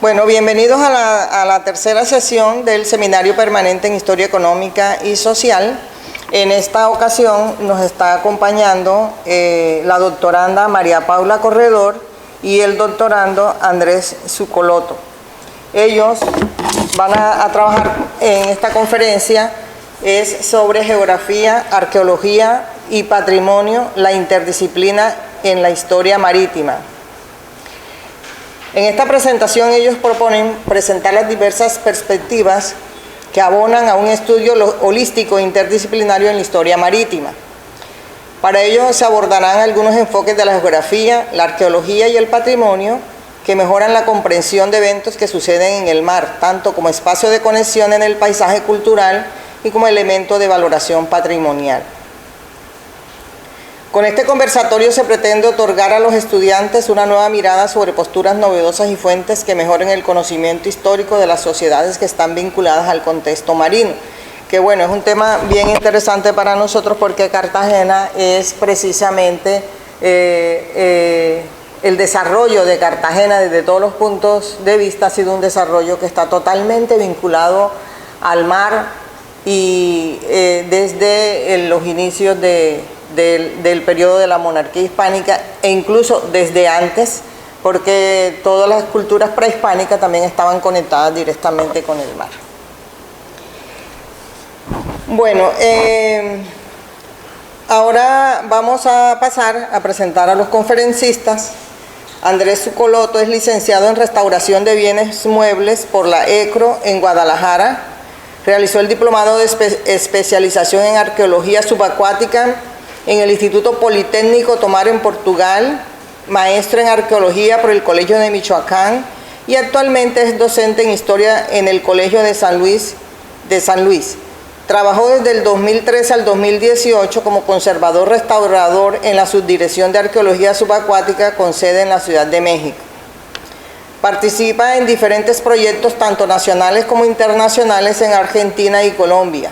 Bueno, bienvenidos a la tercera sesión del Seminario Permanente en Historia Económica y Social. En esta ocasión nos está acompañando la doctoranda María Paula Corredor y el doctorando Andrés Zucoloto. Ellos van a trabajar en esta conferencia, es sobre geografía, arqueología y patrimonio, la interdisciplina en la historia marítima. En esta presentación ellos proponen presentar las diversas perspectivas que abonan a un estudio holístico e interdisciplinario en la historia marítima. Para ello se abordarán algunos enfoques de la geografía, la arqueología y el patrimonio que mejoran la comprensión de eventos que suceden en el mar, tanto como espacio de conexión en el paisaje cultural y como elemento de valoración patrimonial. Con este conversatorio se pretende otorgar a los estudiantes una nueva mirada sobre posturas novedosas y fuentes que mejoren el conocimiento histórico de las sociedades que están vinculadas al contexto marino. Que bueno, es un tema bien interesante para nosotros porque Cartagena es precisamente el desarrollo de Cartagena desde todos los puntos de vista ha sido un desarrollo que está totalmente vinculado al mar y desde los inicios del periodo de la monarquía hispánica e incluso desde antes, porque todas las culturas prehispánicas también estaban conectadas directamente con el mar. Bueno, ahora vamos a pasar a presentar a los conferencistas. Andrés Zucoloto es licenciado en Restauración de Bienes Muebles por la ECRO en Guadalajara. Realizó el diplomado de especialización en Arqueología Subacuática en el Instituto Politécnico Tomar en Portugal, maestro en Arqueología por el Colegio de Michoacán y actualmente es docente en Historia en el Colegio de San Luis. Trabajó desde el 2013 al 2018 como conservador restaurador en la Subdirección de Arqueología Subacuática con sede en la Ciudad de México. Participa en diferentes proyectos tanto nacionales como internacionales en Argentina y Colombia.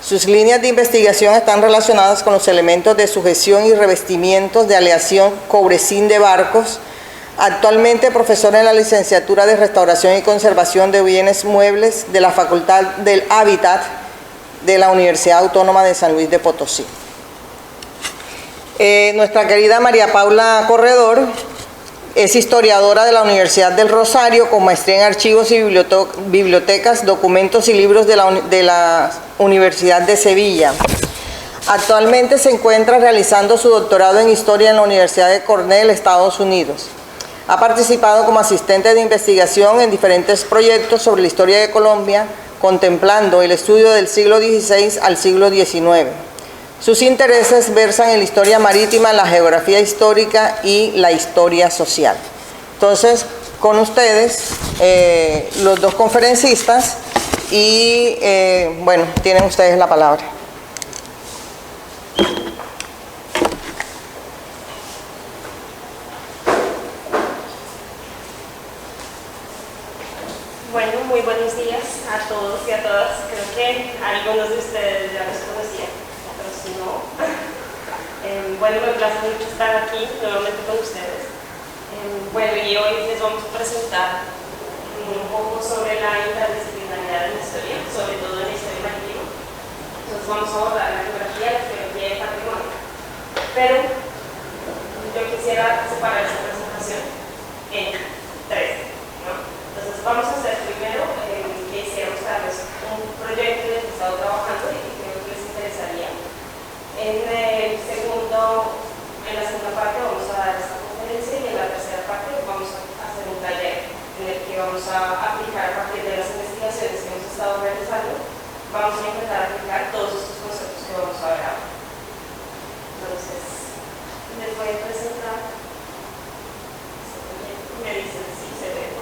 Sus líneas de investigación están relacionadas con los elementos de sujeción y revestimientos de aleación cobre-zinc de barcos. Actualmente profesor en la licenciatura de Restauración y Conservación de Bienes Muebles de la Facultad del Hábitat de la Universidad Autónoma de San Luis de Potosí. Nuestra querida María Paula Corredor es historiadora de la Universidad del Rosario con maestría en Archivos y Bibliotecas, Documentos y Libros de la Universidad de Sevilla. Actualmente se encuentra realizando su doctorado en Historia en la Universidad de Cornell, Estados Unidos. Ha participado como asistente de investigación en diferentes proyectos sobre la historia de Colombia, contemplando el estudio del siglo XVI al siglo XIX. Sus intereses versan en la historia marítima, la geografía histórica y la historia social. Entonces, con ustedes, los dos conferencistas y, bueno, tienen ustedes la palabra. Bueno, muy buenos días a todos y a todas. Creo que algunos de ustedes ya los conocían, pero si no, bueno, me place mucho estar aquí nuevamente con ustedes. Bueno, y hoy les vamos a presentar un poco sobre la interdisciplinaridad de la historia, sobre todo en la historia marítima. Entonces vamos a abordar la geografía, la arqueología y el patrimonio. Pero yo quisiera separar esta presentación en tres, ¿no? Entonces vamos a hacer primero que hiciera mostrarles un proyecto en el que he estado trabajando y que creo que les interesaría. En la segunda parte vamos a dar esta conferencia y en la tercera parte vamos a hacer un taller en el que vamos a aplicar a partir de las investigaciones que hemos estado realizando, vamos a intentar aplicar todos estos conceptos que vamos a ver ahora. Entonces, les voy a presentar este proyecto. Me dicen si se ve.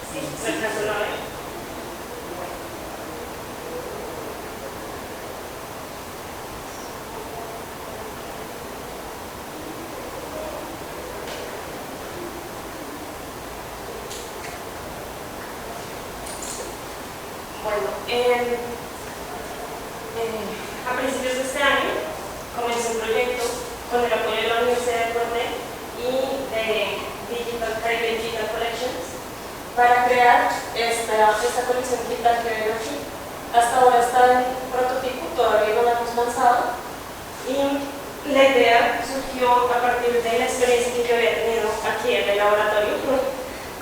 Sí, se alcanza una vez. Bueno, a principios principios de este año comencé un proyecto con el apoyo de la Universidad de Cornell y de Caribbean Digital Collections para crear esta colección digital que ven aquí. Hasta ahora está en prototipo, todavía no la hemos lanzado, y la idea surgió a partir de la experiencia que yo había tenido aquí en el laboratorio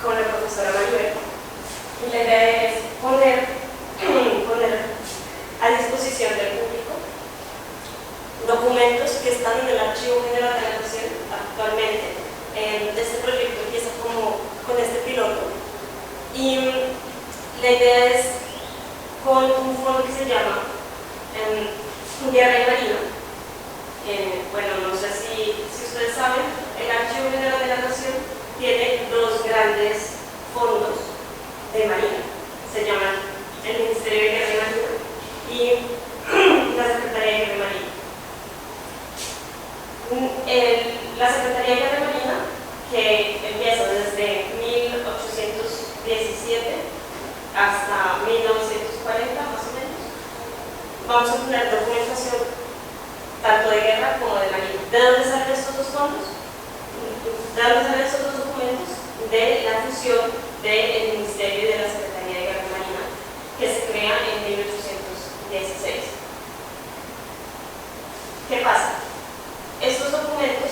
con la profesora Maribel. Y la idea es poner a disposición del público documentos que están en el Archivo General de la Nación actualmente. Este proyecto empieza con este piloto y la idea es con un fondo que se llama Guerra y Marina. Bueno, no sé si ustedes saben, el Archivo General de la Nación tiene dos grandes fondos de Marina. Se llaman el Ministerio de Guerra y Marina y la Secretaría de Guerra y Marina. La Secretaría de Guerra y Marina, que empieza desde 1817 hasta 1940 más o menos, vamos a tener documentación tanto de guerra como de marina. ¿De dónde salen estos dos fondos? ¿De dónde salen estos dos documentos? De la fusión del Ministerio y de la Secretaría de Guerra y Marina, que se crea en 1816. ¿Qué pasa? Estos documentos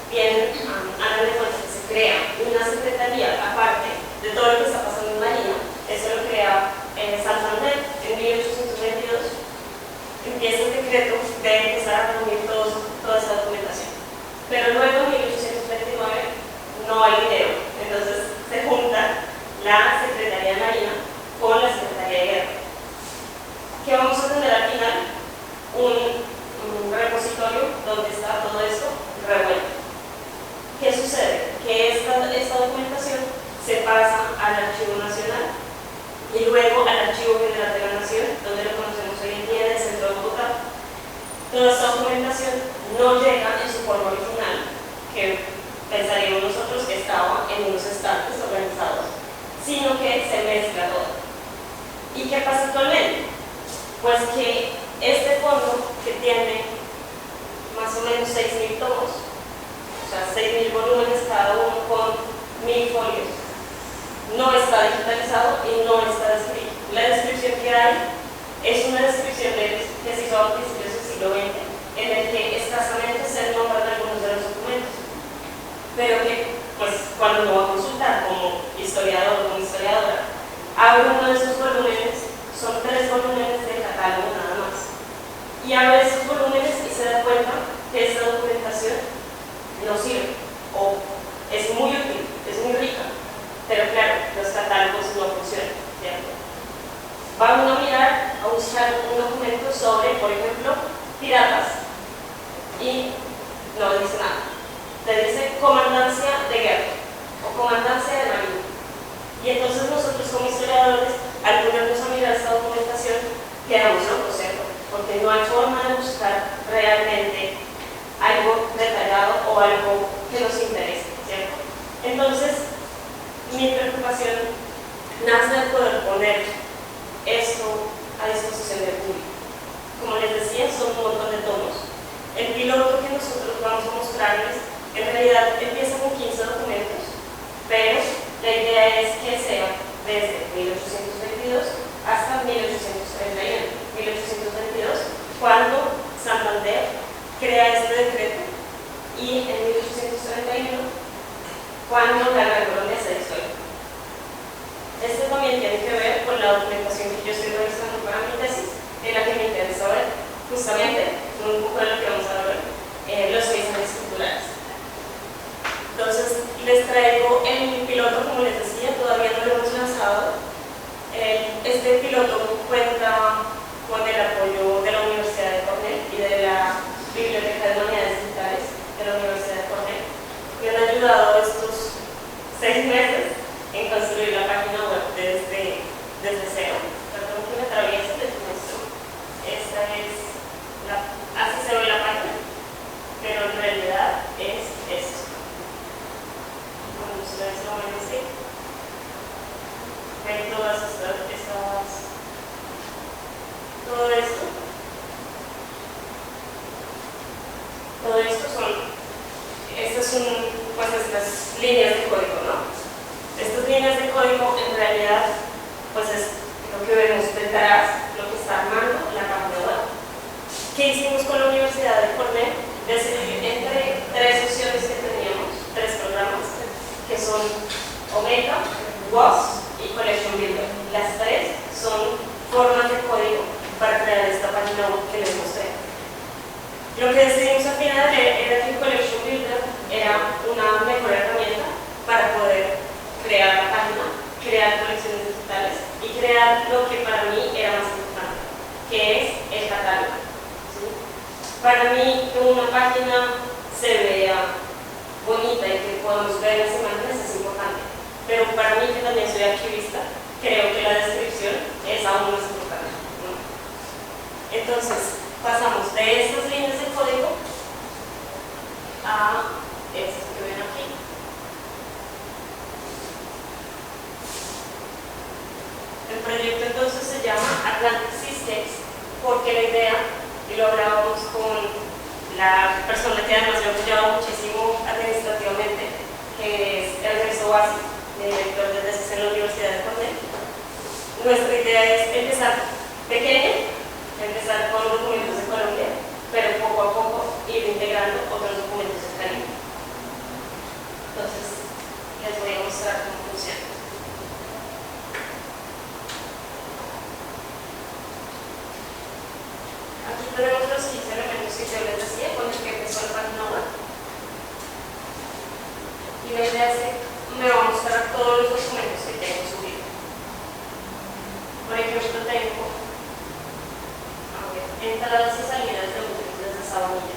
vienen, hagan de cuenta que se crea una secretaría aparte de todo lo que está pasando en Marina. Eso lo crea Santander en 1822. Empieza el decreto de empezar a reunir toda esa documentación. Pero luego en 1829 no hay dinero, entonces se junta la Secretaría de Marina con la Secretaría de Guerra. ¿Qué vamos a tener al final? Un repositorio donde está todo esto revuelto. ¿Qué sucede? Que esta documentación se pasa al Archivo Nacional y luego al Archivo General de la Nación, donde lo conocemos hoy en día en el centro de Bogotá. Toda esta documentación no llega en su forma original, que pensaríamos nosotros que estaba en unos estantes organizados, sino que se mezcla todo. ¿Y qué pasa actualmente? Pues que este fondo, que tiene más o menos 6.000 tomos, o sea, 6.000 volúmenes cada uno con 1.000 folios, no está digitalizado y no está descrito. La descripción que hay es una descripción que se hizo a principios del siglo XX, en el que escasamente se nombran algunos de los documentos, pero que, pues, cuando uno va a consultar como historiador o como historiadora, abre uno de esos volúmenes, son 3 volúmenes de catálogo nada más, y abre esos volúmenes y se da cuenta que esta documentación no sirve, o es muy útil, es muy rica, pero claro, los catálogos no funcionan, ¿cierto? Va uno a mirar, a buscar un documento sobre, por ejemplo, piratas, y no dice nada. Le dice comandancia de guerra o comandancia de marina. Y entonces nosotros como historiadores, al ponernos a mirar esta documentación, quedamos locos, ¿cierto? Porque no hay forma de buscar realmente algo detallado o algo que nos interese, ¿cierto? Entonces, mi preocupación nace de poder poner esto a disposición del público. Como les decía, son un montón de tomos. El piloto que nosotros vamos a mostrarles en realidad empieza con 15 documentos, pero la idea es que sea desde 1822 hasta 1831. 1822, cuando Santander crea este decreto, y en 1831, cuando la Gran Colombia se disuelve. Esto también tiene que ver con la documentación que yo estoy revisando para mi tesis, en la que me interesa ver justamente un poco de lo que vamos a ver, los paisajes culturales. Entonces, les traigo el piloto, como les decía, todavía no lo hemos lanzado. Este piloto cuenta con el apoyo de la Universidad de Cornell y de la Biblioteca de Humanidades Digitales de la Universidad de Cornell. Me han ayudado estos 6 meses en construir la página web desde cero. Perdón que me atraviese, les muestro. Esta es así se ve la página, pero en realidad es esto. Bueno, ustedes lo ven así. Ven todas todo esto. código en realidad pues es lo que vemos detrás, lo que está armando la página web. ¿Qué hicimos con la Universidad de Cornell? Decidir entre tres opciones que teníamos, tres programas, que son Omeka, WOS y Collection Builder. Las tres son formas de código para crear esta página web que les mostré. Lo que decidimos al final era que Collection Builder era una mejor herramienta para poder crear la página, crear colecciones digitales y crear lo que para mí era más importante, que es el catálogo. ¿Sí? Para mí, que una página se vea bonita y que podamos ver las imágenes es importante, pero para mí, que también soy archivista, creo que la descripción es aún más importante, ¿no? Entonces, pasamos de estas líneas de código a estas que ven aquí. El proyecto entonces se llama Atlantic Seascapes porque la idea, y lo hablábamos con la persona que además me ha apoyado muchísimo administrativamente, que es Ernesto Bassi, director de tesis en la Universidad de Cornell. Nuestra idea es empezar pequeño, empezar con documentos de Colombia, pero poco a poco ir integrando otros documentos de Caribe. Entonces, les voy a mostrar cómo funciona. Aquí tenemos los 15 elementos que yo les decía con los que empezó la página web. Y la idea es que me va a mostrar todos los documentos que tengo subidos. Por ejemplo, tengo entradas y salidas de útiles desde Sabanilla.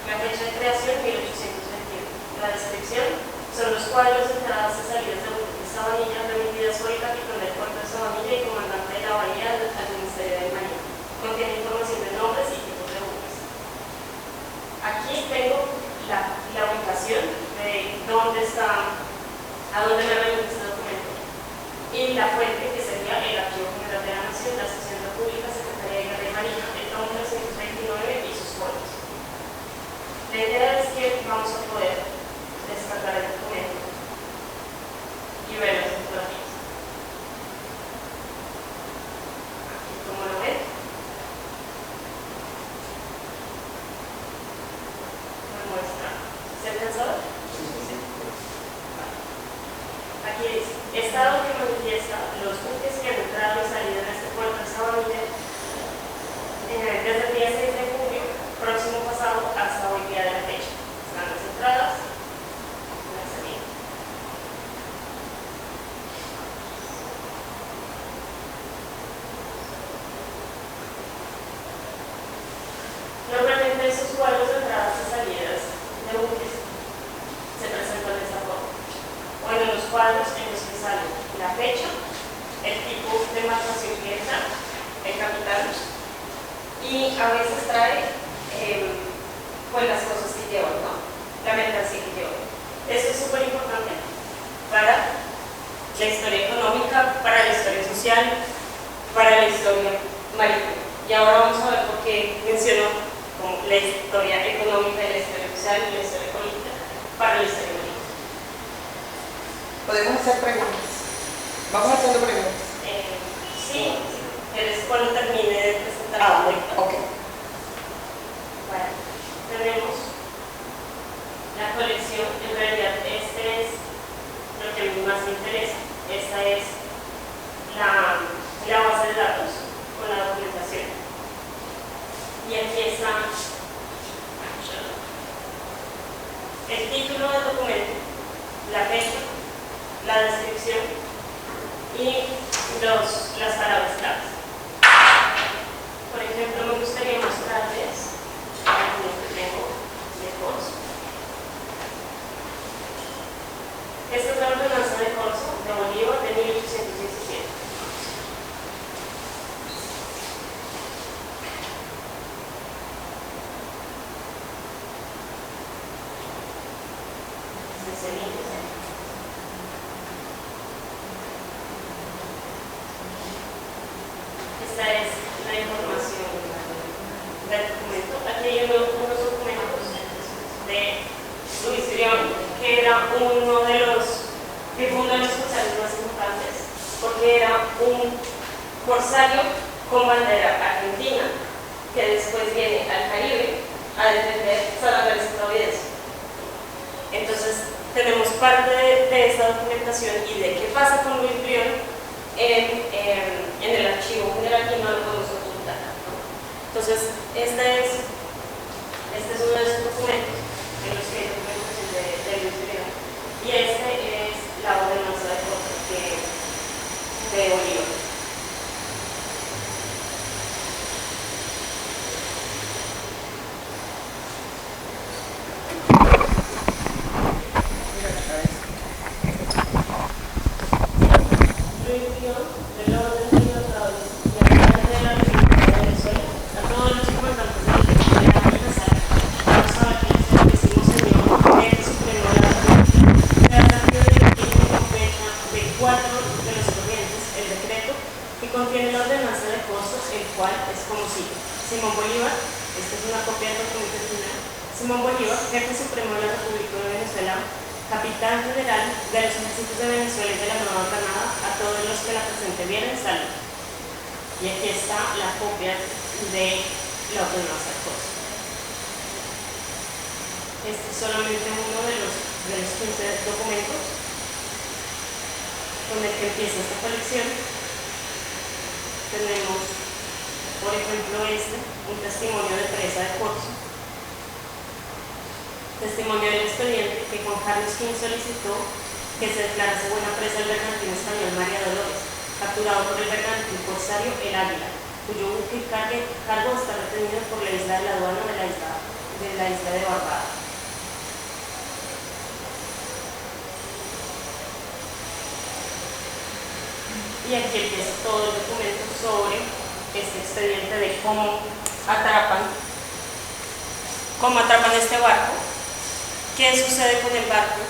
La fecha de creación, 1821. La descripción son los cuadros de entradas y salidas de útiles de Sabanilla remitidas por el capitán del puerto de Sabanilla y comandante de la bahía al Ministerio de Marina. Contiene información de nombres y tipos de buques. Aquí tengo la ubicación de dónde está, a dónde me remite este documento. Y la fuente, que sería el Archivo General de la Nación, la Sección República, Secretaría de Guerra y Marina, el tomo 329 y sus folios. La idea es que vamos a poder descargar el documento y ver las fotografías. Aquí, como lo ven, me muestra. ¿Se alcanza a ver? Sí. Aquí dice: estado que manifiesta los buques que han entrado y salido en este puerto de Sabanilla desde el día 6 de junio próximo pasado hasta hoy día de la fecha. Están las entradas y las salidas. Normalmente esos cuadros de entradas y salidas de buques se presentan de esta forma. O en los cuadros en los que sale la fecha, el tipo de embarcación que entra, el capitán, y a veces trae pues las cosas que llevan, ¿no? La mercancía que llevan. Esto es súper importante para la historia económica, para la historia social, para la historia marítima. Y ahora vamos a ver por qué menciono como la historia económica, la historia social y la historia política para la historia marítima. Podemos hacer preguntas. Vamos haciendo preguntas. Sí, es cuando termine de presentar el proyecto. Ok. Bueno, tenemos la colección. En realidad, este es lo que a mí más me interesa. Esta es la base de datos con la documentación. Y aquí está el título del documento, la fecha, la descripción y las palabras claves. Por ejemplo, me gustaría mostrarles algunos que tengo de corso. Esta es la ordenanza de corso de Bolívar de 1817. Esta es la información del documento. Aquí hay unos documentos de Luis Brión, que era uno de los que fue uno de los corsarios más importantes, porque era un corsario con bandera argentina, que después viene al Caribe a defender San Andrés y Providencia. Entonces, tenemos parte de esta documentación y de qué pasa con Luis Brión en el archivo general y no lo podemos consultar, ¿no? Entonces, este es uno de esos documentos en los que hay documentación de Luis Brión, y este es la ordenanza de costas de Bolívar. Contiene la ordenanza de costos, el cual es como sigue. Simón Bolívar, esta es una copia del documento final. Simón Bolívar, jefe supremo de la República de Venezuela, capitán general de los ejércitos de Venezuela y de la Nueva Granada, a todos los que la presente vienen, salud. Y aquí está la copia de la ordenanza de costos. Este es solamente uno de los 15 documentos con el que empieza esta colección. Tenemos, por ejemplo, un testimonio de presa de Corzo, testimonio del expediente que Juan Carlos V solicitó que se declarase buena presa el bergantín español María Dolores, capturado por el bergantín corsario El Águila, cuyo buque y cargo está retenido por la isla de la aduana de la isla de Barbados. Y aquí empieza todo el documento sobre este expediente de cómo atrapan este barco, qué sucede con el barco,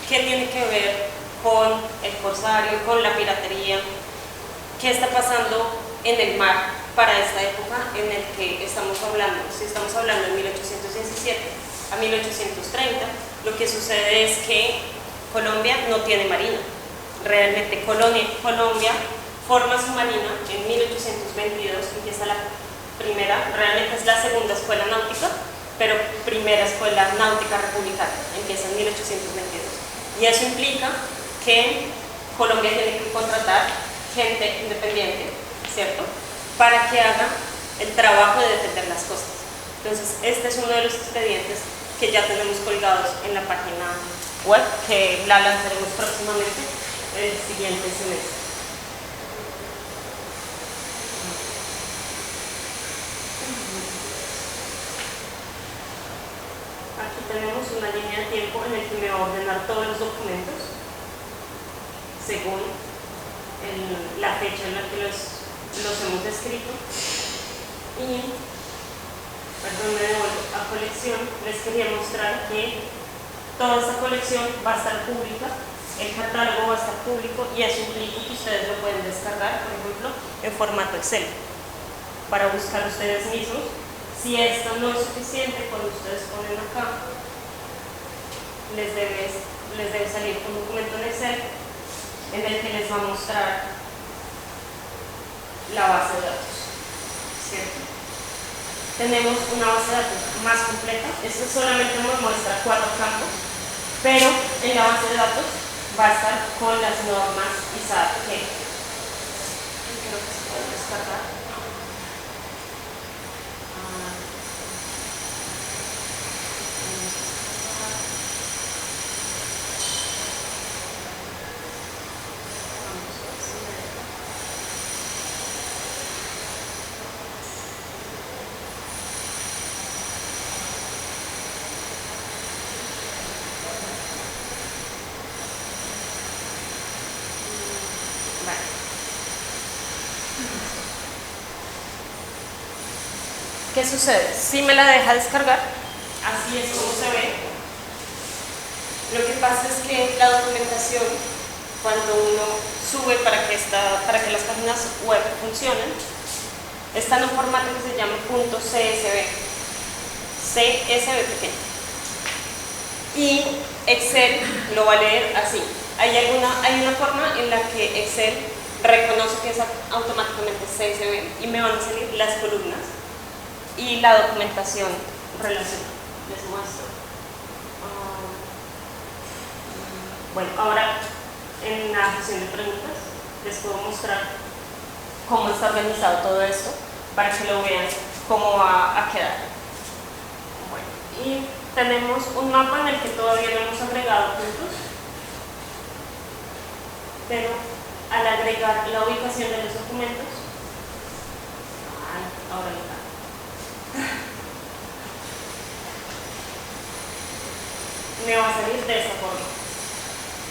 qué tiene que ver con el corsario, con la piratería, qué está pasando en el mar para esta época en el que estamos hablando. Si estamos hablando de 1817 a 1830, lo que sucede es que Colombia no tiene marina. Realmente Colombia forma su marina en 1822, empieza la primera, realmente es la segunda escuela náutica, pero primera escuela náutica republicana, empieza en 1822. Y eso implica que Colombia tiene que contratar gente independiente, ¿cierto?, para que haga el trabajo de defender las costas. Entonces, este es uno de los expedientes que ya tenemos colgados en la página web, que la lanzaremos próximamente el siguiente semestre. Aquí tenemos una línea de tiempo en el que me va a ordenar todos los documentos según la fecha en la que los hemos descrito. Y, perdón, me devuelvo a colección. Les quería mostrar que toda esta colección va a estar pública. El catálogo va a estar público y eso implica que ustedes lo pueden descargar, por ejemplo, en formato Excel, para buscar ustedes mismos. Si esto no es suficiente, cuando ustedes ponen acá, les debe salir un documento en Excel en el que les va a mostrar la base de datos, ¿cierto? Tenemos una base de datos más completa. Esto solamente nos muestra 4 campos, pero en la base de datos va a estar con las normas ISAT que creo que se puede descargar. ¿Qué sucede? Si me la deja descargar, así es como se ve. Lo que pasa es que la documentación, cuando uno sube para que las páginas web funcionen, está en un formato que se llama .csv, CSV pequeño. Y Excel lo va a leer así. hay una forma en la que Excel reconoce que es automáticamente CSV y me van a salir las columnas y la documentación relacionada. Les muestro. Bueno, ahora en la sesión de preguntas les puedo mostrar cómo está organizado todo esto para que lo vean cómo va a quedar. Bueno, y tenemos un mapa en el que todavía no hemos agregado puntos, pero al agregar la ubicación de los documentos, ahora lo hago. Me va a salir de esta forma.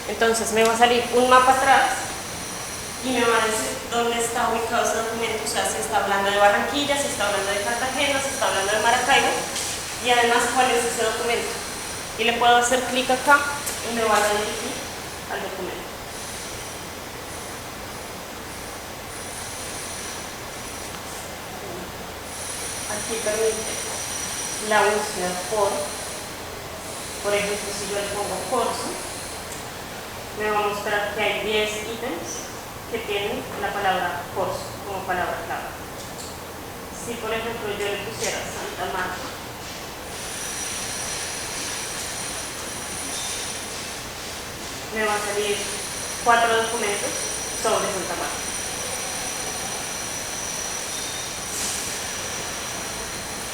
Entonces me va a salir un mapa atrás y me va a decir dónde está ubicado ese documento, o sea, si está hablando de Barranquilla, si está hablando de Cartagena, si está hablando de Maracaibo, y además cuál es ese documento. Y le puedo hacer clic acá y me va a dirigir al documento. Aquí permite la búsqueda por ejemplo, si yo le pongo corso, me va a mostrar que hay 10 ítems que tienen la palabra corso como palabra clave. Si por ejemplo yo le pusiera Santa Marta, me va a salir 4 documentos sobre Santa Marta.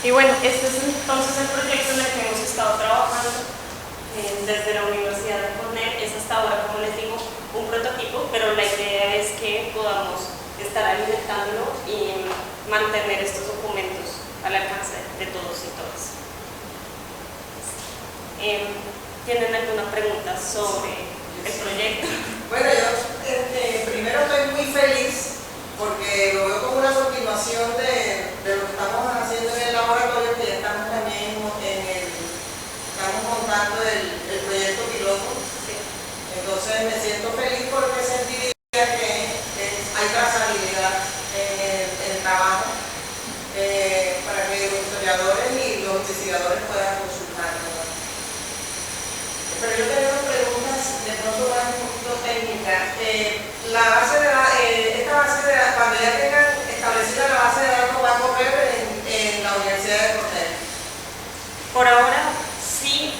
Y bueno, este es entonces el proyecto en el que hemos estado trabajando desde la Universidad de Cornell. Es hasta ahora, como les digo, un prototipo, pero la idea es que podamos estar alimentándolo y mantener estos documentos al alcance de todos y todas. ¿Tienen alguna pregunta sobre el proyecto? Bueno, yo primero estoy muy feliz porque lo veo como una continuación de lo que estamos haciendo en el laboratorio, que ya estamos también estamos montando el proyecto piloto. Sí. Entonces me siento feliz porque sentiría que hay trazabilidad en el trabajo para que los historiadores y los investigadores puedan consultarlo. Pero yo tengo preguntas de pronto más un poquito técnicas. La base de esta base de datos, cuando ya tengan establecida la base de datos, va a correr en la Universidad de Cornell. Por ahora sí,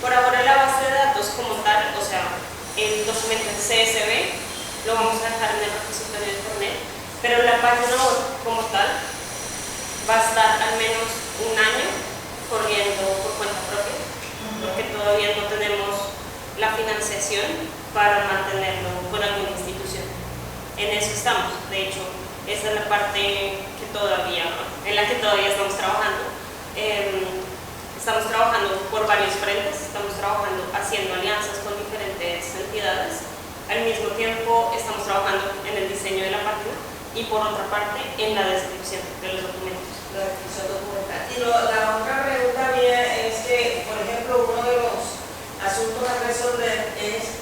por ahora la base de datos como tal, o sea, el documento en CSV lo vamos a dejar en el repositorio de Cornell, pero la página web como tal va a estar al menos un año corriendo por cuenta propia, porque todavía no tenemos la financiación para mantenerlo con alguna institución. En eso estamos. De hecho, esa es la parte en la que todavía estamos trabajando. Estamos trabajando por varios frentes, estamos trabajando haciendo alianzas con diferentes entidades. Al mismo tiempo estamos trabajando en el diseño de la página y por otra parte en la descripción de los documentos. La descripción documental. Y la otra pregunta mía es que, por ejemplo, uno de los asuntos a resolver es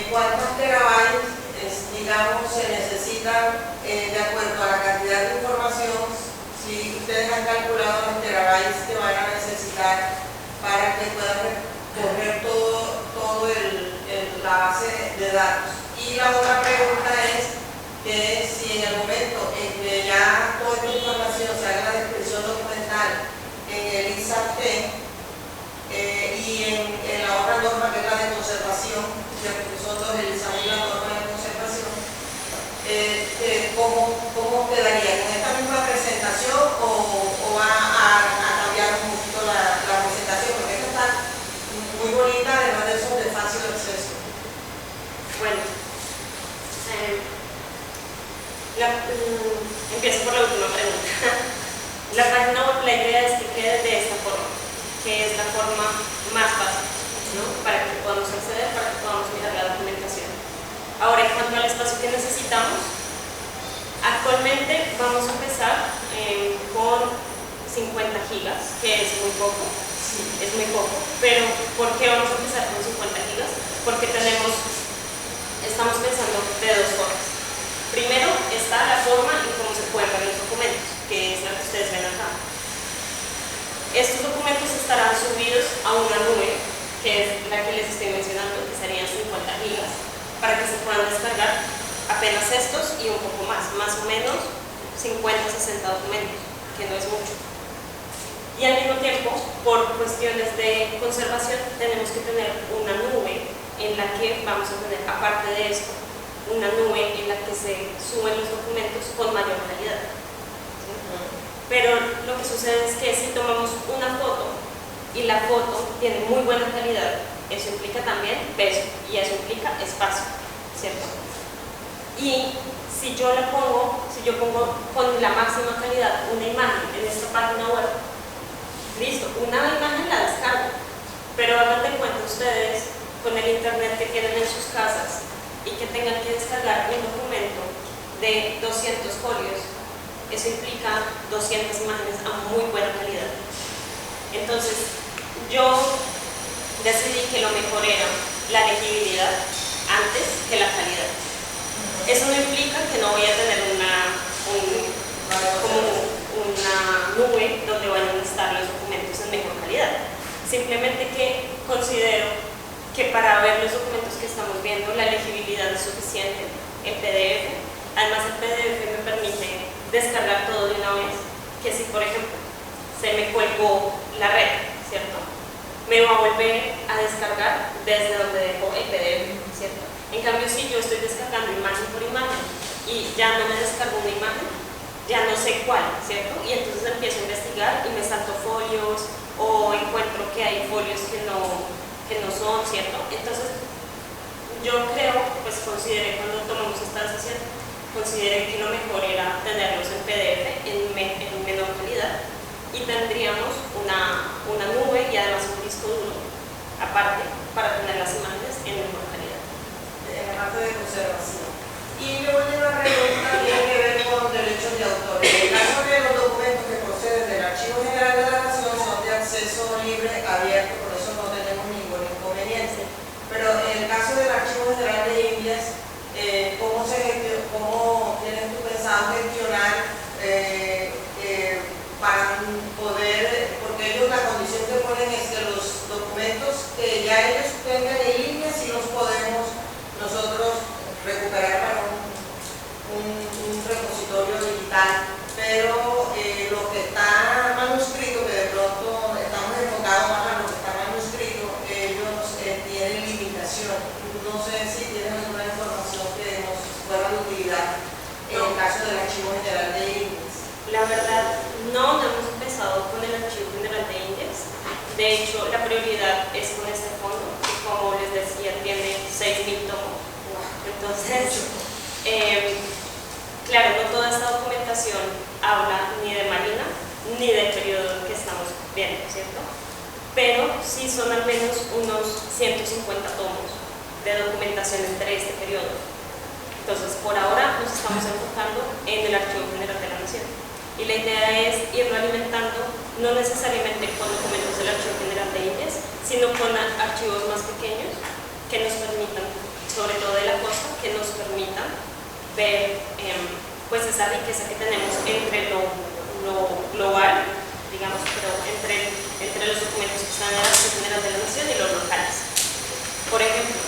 cuántos terabytes, digamos, se necesitan de acuerdo a la cantidad de información. Si ustedes han calculado los terabytes que van a necesitar para que puedan correr todo la base de datos. Y la otra pregunta es que si en el momento en que ya toda esta información se haga la descripción documental en el ISAT y en la otra norma que es la de conservación, que son dos, el ISAT y la norma de conservación, ¿cómo quedaría? ¿Con esta misma presentación o va a cambiar un poquito la presentación? Porque esta está muy bonita, además de eso de fácil acceso. Bueno, empiezo por la última pregunta. La página web, la idea es que quede de esta forma, que es la forma más fácil, ¿no? Para que podamos acceder, para que podamos mirar la documentación. Ahora, en cuanto al espacio que necesitamos, actualmente vamos a empezar con 50 gigas, que es muy poco. Sí, es muy poco. Pero, ¿por qué vamos a empezar con 50 gigas? Porque estamos pensando de dos formas. Primero está la forma en cómo se pueden ver los documentos, que es la que ustedes ven acá. Estos documentos estarán subidos a una nube, que es la que les estoy mencionando, que gigas, para que se puedan descargar apenas estos y un poco más o menos 50-60 documentos, que no es mucho. Y al mismo tiempo, por cuestiones de conservación, tenemos que tener una nube en la que vamos a tener, aparte de esto, una nube en la que se suben los documentos con mayor calidad. ¿Sí? Pero lo que sucede es que si tomamos una foto y la foto tiene muy buena calidad, eso implica también peso y eso implica espacio, ¿cierto? Y si yo pongo con la máxima calidad una imagen en esta página web, listo, una imagen la descargo, pero hagan de cuenta ustedes con el internet que tienen en sus casas y que tengan que descargar un documento de 200 folios, eso implica 200 imágenes a muy buena calidad. Entonces, yo decidí que lo mejor era la legibilidad antes que la calidad. Eso no implica que no voy a tener una nube donde vayan a estar los documentos en mejor calidad. Simplemente que considero que para ver los documentos que estamos viendo, la legibilidad es suficiente en PDF. Además, el PDF me permite descargar todo de una vez, que si, por ejemplo, se me colgó la red, ¿cierto? Me va a volver a descargar desde donde dejó el PDF, ¿cierto? En cambio, si yo estoy descargando imagen por imagen y ya no me descargo una imagen, ya no sé cuál, ¿cierto? Y entonces empiezo a investigar y me salto folios o encuentro que hay folios que no son, ¿cierto? Entonces, yo creo, pues consideré cuando tomamos esta decisión, consideré que lo mejor era tenerlos en PDF en menor calidad y tendríamos una nube y además un disco duro aparte para tener las imágenes en mejor calidad. Parte de conservación. Y luego hay una pregunta que tiene que ver con derechos de autor. En el caso de los documentos que proceden del Archivo General de la Nación son de acceso libre, abierto, por eso no tenemos ningún inconveniente. Pero en el caso del Archivo General de Indias, ¿cómo tienes tú pensado gestionar para poder, porque ellos la condición que ponen es que los documentos que ya ellos tengan en línea sí los podemos nosotros recuperar para un repositorio digital, pero lo que está manuscrito, que de pronto estamos enfocados más a lo que está manuscrito, ellos tienen limitación. No sé si tienen alguna información que nos fuera de utilidad en el caso del Archivo General de Indias. La verdad, no hemos empezado con el Archivo General de Indias. De hecho, la prioridad es con este fondo, que como les decía, tiene 6.000 tomos. Entonces, claro, no toda esta documentación habla ni de Marina, ni del periodo que estamos viendo, ¿cierto? Pero sí son al menos unos 150 tomos de documentación entre este periodo. Entonces, por ahora nos estamos enfocando en el Archivo General de la Nación. Y la idea es irlo alimentando, no necesariamente con documentos del Archivo General de Indias, sino con archivos más pequeños que nos permitan, sobre todo de la costa, que nos permitan ver pues esa riqueza que tenemos entre lo global, digamos, pero entre los documentos que están en el Archivo General de la Nación y los locales. Por ejemplo,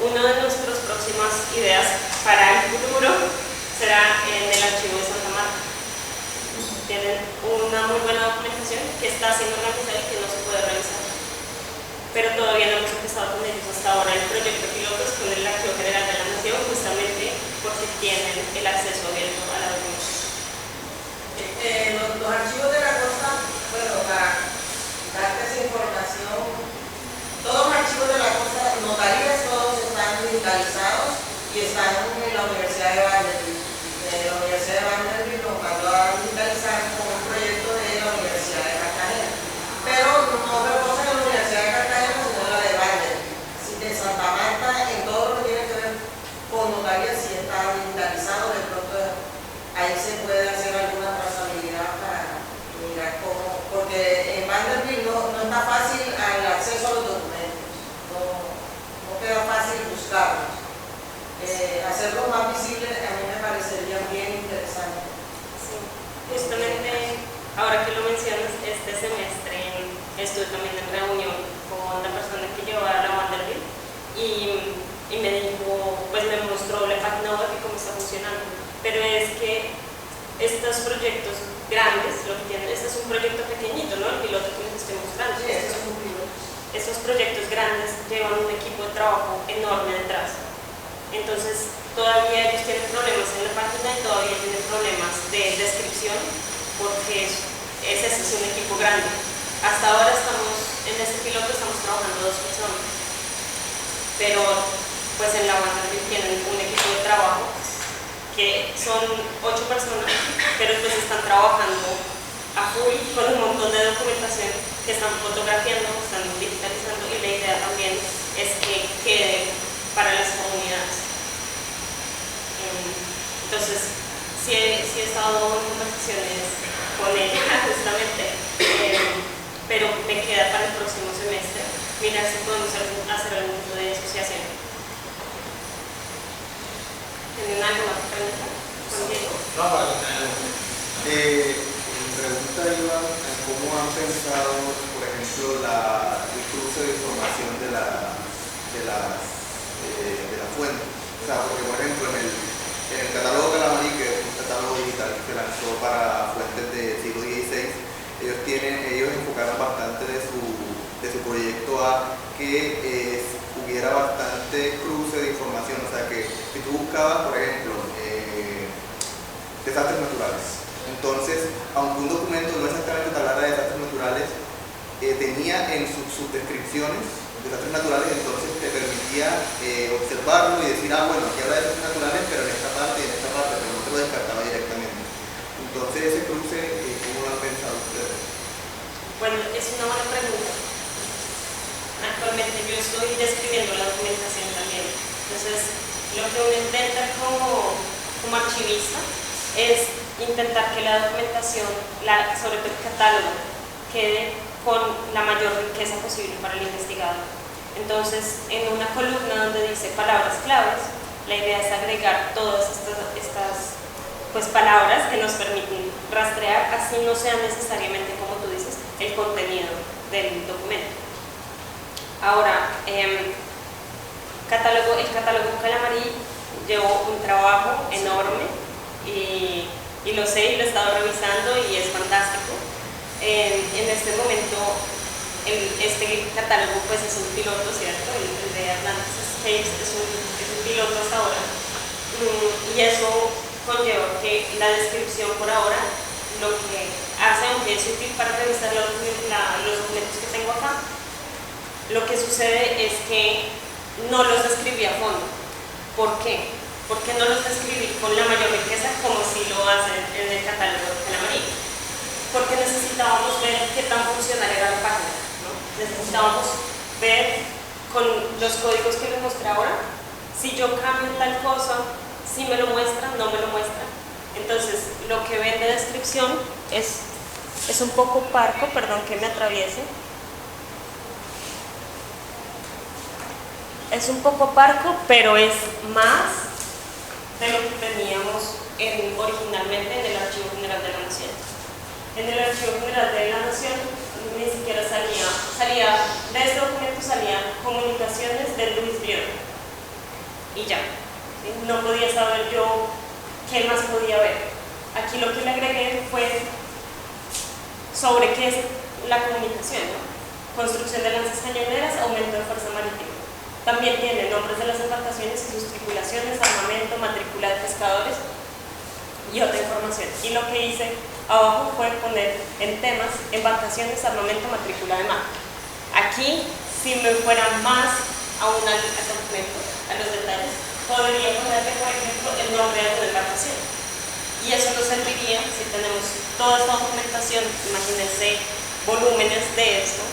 una de nuestras próximas ideas para el futuro será en el Archivo de Santa Marta. Tienen una muy buena documentación que está siendo organizada y que no se puede revisar. Pero todavía no hemos empezado con ellos hasta ahora. El proyecto piloto es con el Archivo General de la Nación, justamente porque tienen el acceso abierto a la documentación. Los archivos de la costa, bueno, para darte esa información, todos los archivos de la costa, notarías, todos están digitalizados y están en la Universidad de Vanderbilt. La Universidad de Vanderbilt lo mandó a digitalizar con un proyecto de la Universidad de Cartagena. Pero no reposa en la Universidad de Cartagena, sino en la de Vanderbilt. Así que Santa Marta, en todo lo que tiene que ver con notarías, sí está digitalizado. De pronto ahí se puede hacer alguna trazabilidad para mirar cómo, porque en Vanderbilt no está fácil el acceso a los documentos, no queda fácil buscarlos. Hacerlo más visible a mí me parecería bien interesante. Sí, justamente ahora que lo mencionas, este semestre estuve también en reunión con la persona que lleva la Vanderbilt y proyectos grandes, lo que tienen, este es un proyecto pequeñito, ¿no? El piloto que les estoy mostrando. Sí, eso es un piloto. Estos proyectos grandes llevan un equipo de trabajo enorme detrás. Entonces, todavía ellos tienen problemas en la página y todavía tienen problemas de descripción, porque es un equipo grande. Hasta ahora en este piloto estamos trabajando 2 personas, pero pues en la banda tienen un equipo de trabajo que son 8 personas, pero pues están trabajando a full con un montón de documentación que están fotografiando, están digitalizando, y la idea también es que quede para las comunidades. Entonces, sí he estado en conversaciones con ella justamente, pero me queda para el próximo semestre mirar si podemos hacer algún tipo de asociación. ¿Tienen alguna pregunta? No, para mi pregunta iba en cómo han pensado, por ejemplo, el cruce de información de la fuente. O sea, porque por ejemplo en el catálogo Calamarí, que es un catálogo digital que se lanzó para fuentes del siglo XVI, ellos enfocaron bastante de su proyecto a que hubiera bastante cruce de información. O sea, que si tú buscabas, por ejemplo, desastres naturales, entonces, aunque un documento no exactamente te hablara de desastres naturales, tenía en sus descripciones desastres naturales, entonces te permitía observarlo y decir, bueno, aquí habla de desastres naturales, pero en esta parte y en esta parte, pero no te lo descartaba directamente. Entonces, ese cruce, ¿cómo lo han pensado ustedes? Bueno, es una buena pregunta. Actualmente yo estoy describiendo la documentación también. Entonces, lo que uno intenta como archivista es intentar que la documentación, sobre todo el catálogo, quede con la mayor riqueza posible para el investigador. Entonces, en una columna donde dice palabras claves, la idea es agregar todas estas pues, palabras que nos permiten rastrear, así no sea necesariamente, como tú dices, el contenido del documento. Ahora, el catálogo Calamarí llevó un trabajo enorme y lo sé y lo he estado revisando y es fantástico. En este momento, este catálogo pues es un piloto, ¿cierto? El de Atlantis Escapes es un piloto hasta ahora, y eso conlleva que la descripción por ahora lo que hace, aunque es útil para revisar los documentos que tengo acá, lo que sucede es que no los describí a fondo. ¿Por qué? Porque no los describí con la mayor riqueza como si lo hacen en el catálogo de Calamarí. Porque necesitábamos ver qué tan funcional era la página, ¿no? Necesitábamos ver con los códigos que les mostré ahora, si yo cambio tal cosa, si me lo muestra, no me lo muestra. Entonces, lo que ven de descripción es un poco parco, perdón que me atraviese. Es un poco parco, pero es más de lo que teníamos originalmente en el Archivo General de la Nación. En el Archivo General de la Nación ni siquiera salía de este documento salían comunicaciones de Luis Brion y ya, ¿sí? No podía saber yo qué más podía ver. Aquí lo que le agregué fue sobre qué es la comunicación, ¿no? Construcción de lanzas cañoneras, aumento de fuerza marítima. También tiene nombres de las embarcaciones y sus tripulaciones, armamento, matrícula de pescadores y otra información. Y lo que hice abajo fue poner en temas embarcaciones, armamento, matrícula de mar. Aquí, si me fuera más a documento, a los detalles, podría ponerle, por ejemplo, el nombre de la embarcación. Y eso nos serviría si tenemos toda esta documentación, imagínense volúmenes de esto,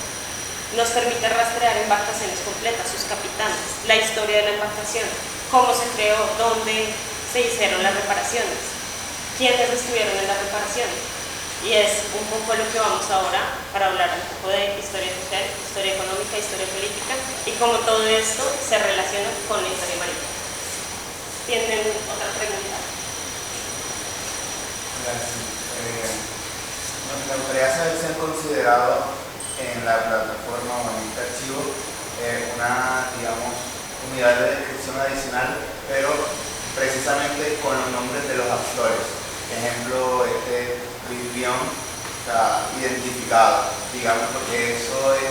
nos permite rastrear embarcaciones completas, sus capitanes, la historia de la embarcación, cómo se creó, dónde se hicieron las reparaciones, quiénes estuvieron en las reparaciones. Y es un poco lo que vamos ahora para hablar un poco de historia social, historia económica, historia política y cómo todo esto se relaciona con la historia marítima. ¿Tienen otra pregunta? Gracias. Me gustaría saber si han considerado en la plataforma o en este archivo una, digamos, unidad de descripción adicional, pero precisamente con los nombres de los actores. ejemplo, este biblión está identificado, digamos, porque eso es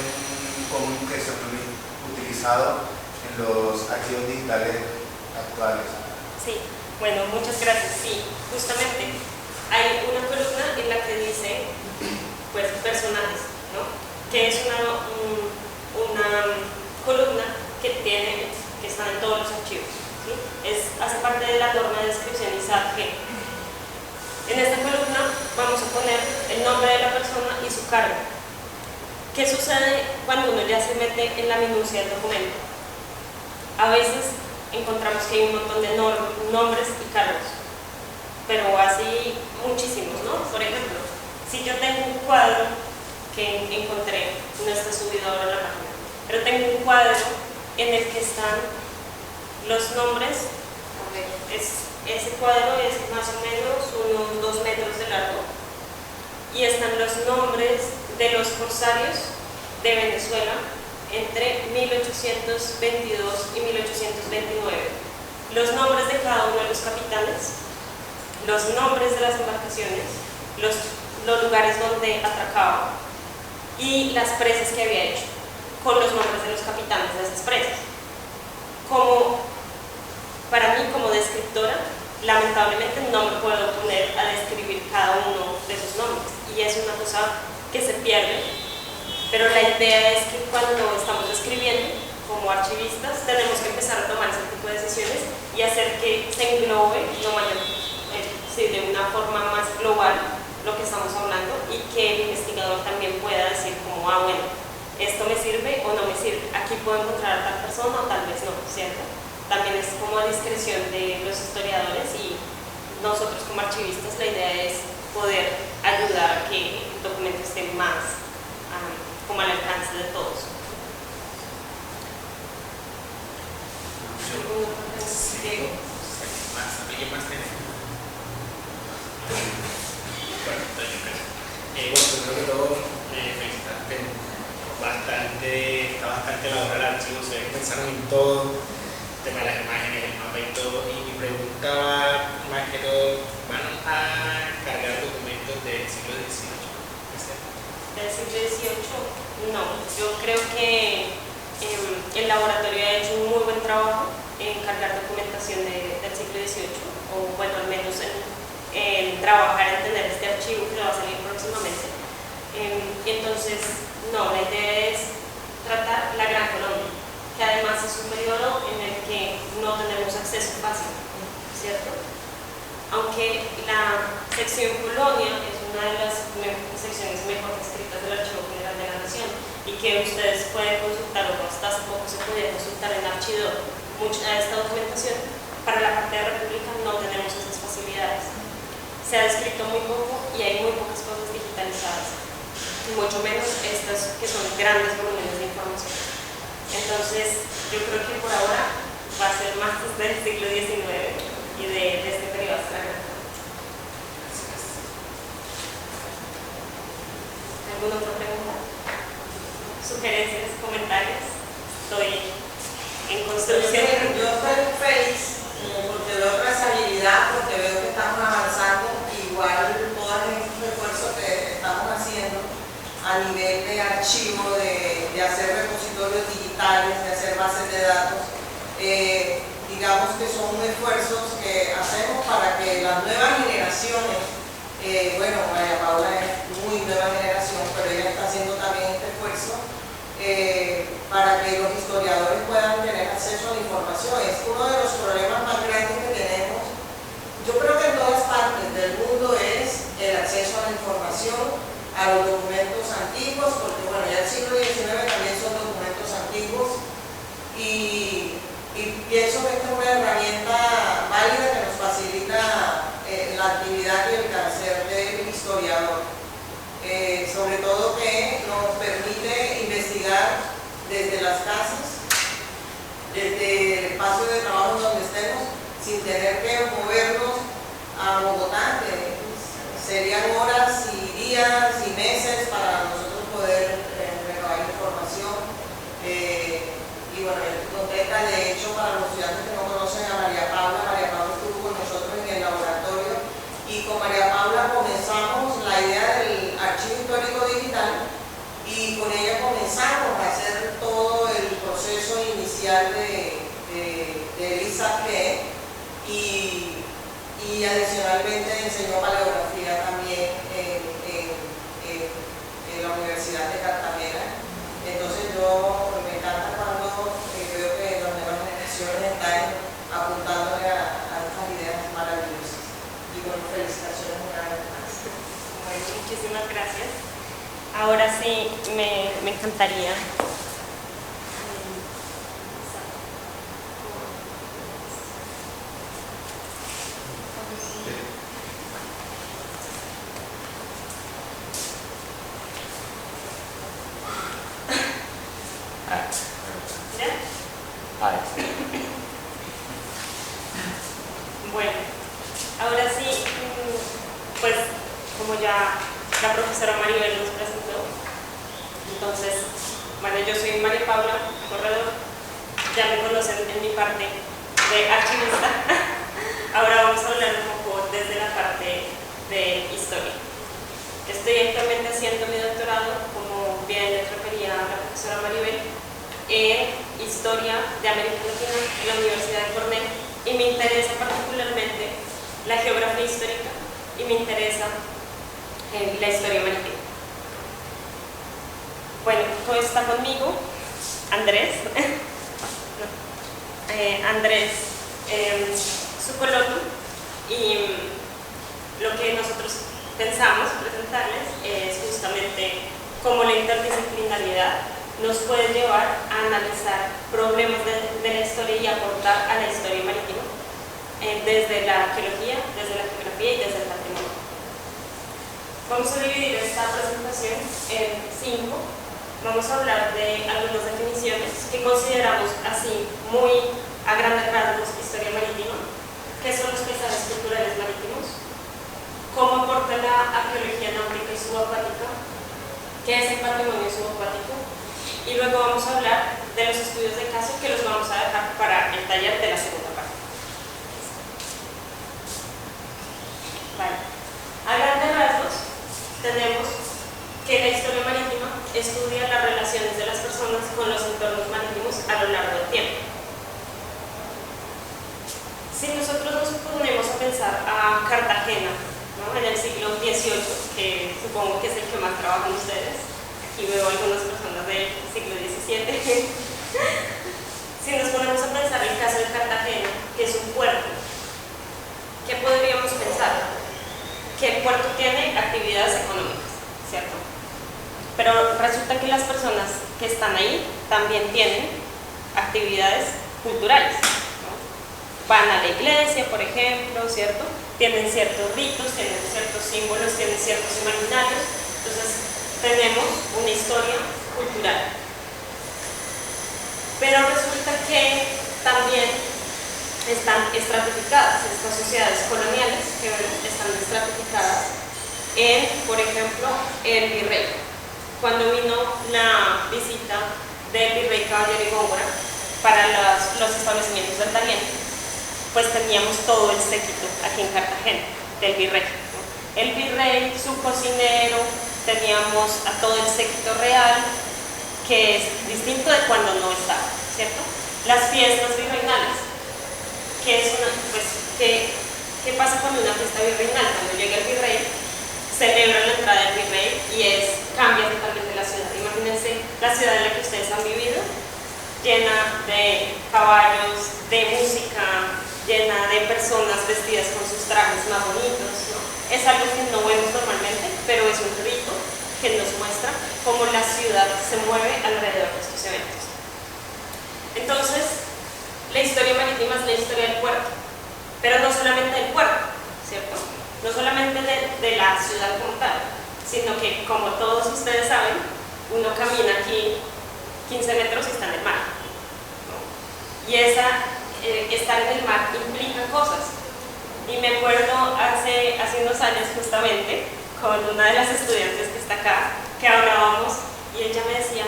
un común que se ha utilizado en los archivos digitales actuales. Sí, bueno, muchas gracias. Sí, justamente hay una columna en la que dice, pues, personajes, ¿no? Que es una columna que está en todos los archivos, ¿sí? Hace parte de la norma de descripción ISAT G. En esta columna vamos a poner el nombre de la persona y su cargo. ¿Qué sucede cuando uno ya se mete en la minucia del documento? A veces encontramos que hay un montón de nombres y cargos, pero así muchísimos, ¿no? Por ejemplo, si yo tengo un cuadro que encontré, no está subido ahora en la página, pero tengo un cuadro en el que están los nombres. A ver, ese cuadro es más o menos unos 2 metros de largo y están los nombres de los corsarios de Venezuela entre 1822 y 1829, los nombres de cada uno de los capitanes, los nombres de las embarcaciones, los lugares donde atracaba y las presas que había hecho, con los nombres de los capitanes de esas presas. Para mí, como descriptora, lamentablemente no me puedo poner a describir cada uno de esos nombres y es una cosa que se pierde, pero la idea es que cuando estamos escribiendo como archivistas tenemos que empezar a tomar ese tipo de decisiones y hacer que se englobe de una forma más global lo que estamos hablando y que el investigador también pueda decir como, bueno, esto me sirve o no me sirve, aquí puedo encontrar a tal persona o tal vez no, ¿cierto? También es como a discreción de los historiadores y nosotros como archivistas la idea es poder ayudar a que el documento esté más como al alcance de todos. Primero que todo, felicitarte. Está bastante elaborado el archivo, se ve que pensaron en todo, el tema de las imágenes, el mapa y todo. Y mi pregunta va más que todo, ¿van a cargar documentos del siglo XVIII? Del siglo XVIII, no. Yo creo que el laboratorio ha hecho un muy buen trabajo en cargar documentación del siglo XVIII, o bueno, al menos en trabajar en tener este archivo que va a salir próximamente. Entonces, no, la idea es tratar la Gran Colombia, que además es un periodo en el que no tenemos acceso fácil, ¿cierto? Aunque la sección Colonia es una de las secciones mejor escritas del Archivo General de la Nación y que ustedes pueden consultar, o hasta hace poco se podía consultar en Archidor, mucha de esta documentación. Para la parte de la República no tenemos esas facilidades. Se ha descrito muy poco y hay muy pocas cosas digitalizadas, y mucho menos estas que son grandes volúmenes de información. Entonces, yo creo que por ahora va a ser más desde el siglo XIX y de este periodo hasta la Gran Colombia. ¿Alguna otra pregunta? ¿Sugerencias? ¿Comentarios? Estoy en construcción. Yo estoy feliz porque veo trazabilidad, porque veo que estamos avanzando, igual todos estos esfuerzos que estamos haciendo a nivel de archivo, de hacer repositorios digitales, de hacer bases de datos, digamos que son esfuerzos que hacemos para que las nuevas generaciones, bueno, María Paula es muy nueva generación, pero ella está haciendo también este esfuerzo para que los historiadores puedan tener acceso a la información. Es uno de los problemas más grandes que tenemos. Yo creo que en todas partes del mundo es el acceso a la información, a los documentos antiguos, porque bueno, ya el siglo XIX también son documentos antiguos y pienso que esta es una herramienta válida que nos facilita la actividad y el quehacer del historiador. Sobre todo que nos permite investigar desde las casas, desde el espacio de trabajo donde estemos, sin tener que movernos a Bogotá, que serían horas y días y meses para nosotros poder recabar información. Y bueno, contenta de hecho para los estudiantes que no conocen a María Paula estuvo con nosotros en el laboratorio y con María y con ella comenzamos a hacer todo el proceso inicial de Elisa P. Y adicionalmente enseñó paleografía también en la Universidad de Cartagena. Entonces me encanta cuando veo que las nuevas generaciones están apuntándole a estas ideas maravillosas. Y bueno, felicitaciones una vez más. Bueno, muchísimas gracias. Ahora sí, me encantaría. Bueno, ahora sí, pues como ya la profesora Maribel nos presentó, entonces, bueno, yo soy María Paula Corredor, ya me conocen en mi parte de archivista. Ahora vamos a hablar un poco desde la parte de historia. Estoy actualmente haciendo mi doctorado, como bien les refería la profesora Maribel, en Historia de América Latina en la Universidad de Cornell, y me interesa particularmente la geografía histórica y me interesa la historia marítima. Bueno, hoy está conmigo Andrés, Andrés Zucolotu, y lo que nosotros pensamos presentarles es justamente cómo la interdisciplinariedad nos puede llevar a analizar problemas de la historia y aportar a la historia marítima desde la arqueología, desde la geografía y desde el patrimonio. Vamos a dividir esta presentación en 5. Vamos a hablar de algunas definiciones que consideramos así muy a grandes rasgos historia marítima, qué son los paisajes culturales marítimos, cómo aporta la arqueología náutica y subacuática, qué es el patrimonio subacuático, y luego vamos a hablar de los estudios de caso que los vamos a dejar para el taller de la segunda parte. Vale. A grandes rasgos tenemos que la historia marítima estudia las relaciones de las personas con los entornos marítimos a lo largo del tiempo. Si nosotros nos ponemos a pensar a Cartagena, ¿no?, en el siglo XVIII, que supongo que es el que más trabajan ustedes, aquí veo algunas personas del siglo XVII. Si nos ponemos a pensar el caso de Cartagena, que es un puerto, ¿qué podríamos pensar? Que el puerto tiene actividades económicas, ¿cierto? Pero resulta que las personas que están ahí también tienen actividades culturales, ¿no? Van a la iglesia, por ejemplo, ¿cierto? Tienen ciertos ritos, tienen ciertos símbolos, tienen ciertos imaginarios. Entonces, tenemos una historia cultural. Pero resulta que también están estratificadas estas sociedades coloniales, que están estratificadas en, por ejemplo, el virrey. Cuando vino la visita del virrey Caballero y Góngora para los establecimientos del Darién, pues teníamos todo el séquito aquí en Cartagena del virrey, ¿no? El virrey, su cocinero, teníamos a todo el séquito real, que es distinto de cuando no estaba, ¿cierto? Las fiestas virreinales, que es una, pues, ¿qué pasa cuando una fiesta virreinal? Cuando llega el virrey, celebra la entrada del virrey y cambia totalmente la ciudad. Imagínense la ciudad en la que ustedes han vivido, llena de caballos, de música, llena de personas vestidas con sus trajes más bonitos, ¿no? Es algo que no vemos normalmente, pero es un rito que nos muestra cómo la ciudad se mueve alrededor de estos eventos. Entonces, la historia marítima es la historia del puerto, pero no solamente del puerto, ¿cierto? No solamente de la ciudad como tal, sino que, como todos ustedes saben, uno camina aquí 15 metros y está en el mar, ¿no? Y estar en el mar implica cosas. Y me acuerdo hace unos años justamente con una de las estudiantes que está acá, que hablábamos y ella me decía,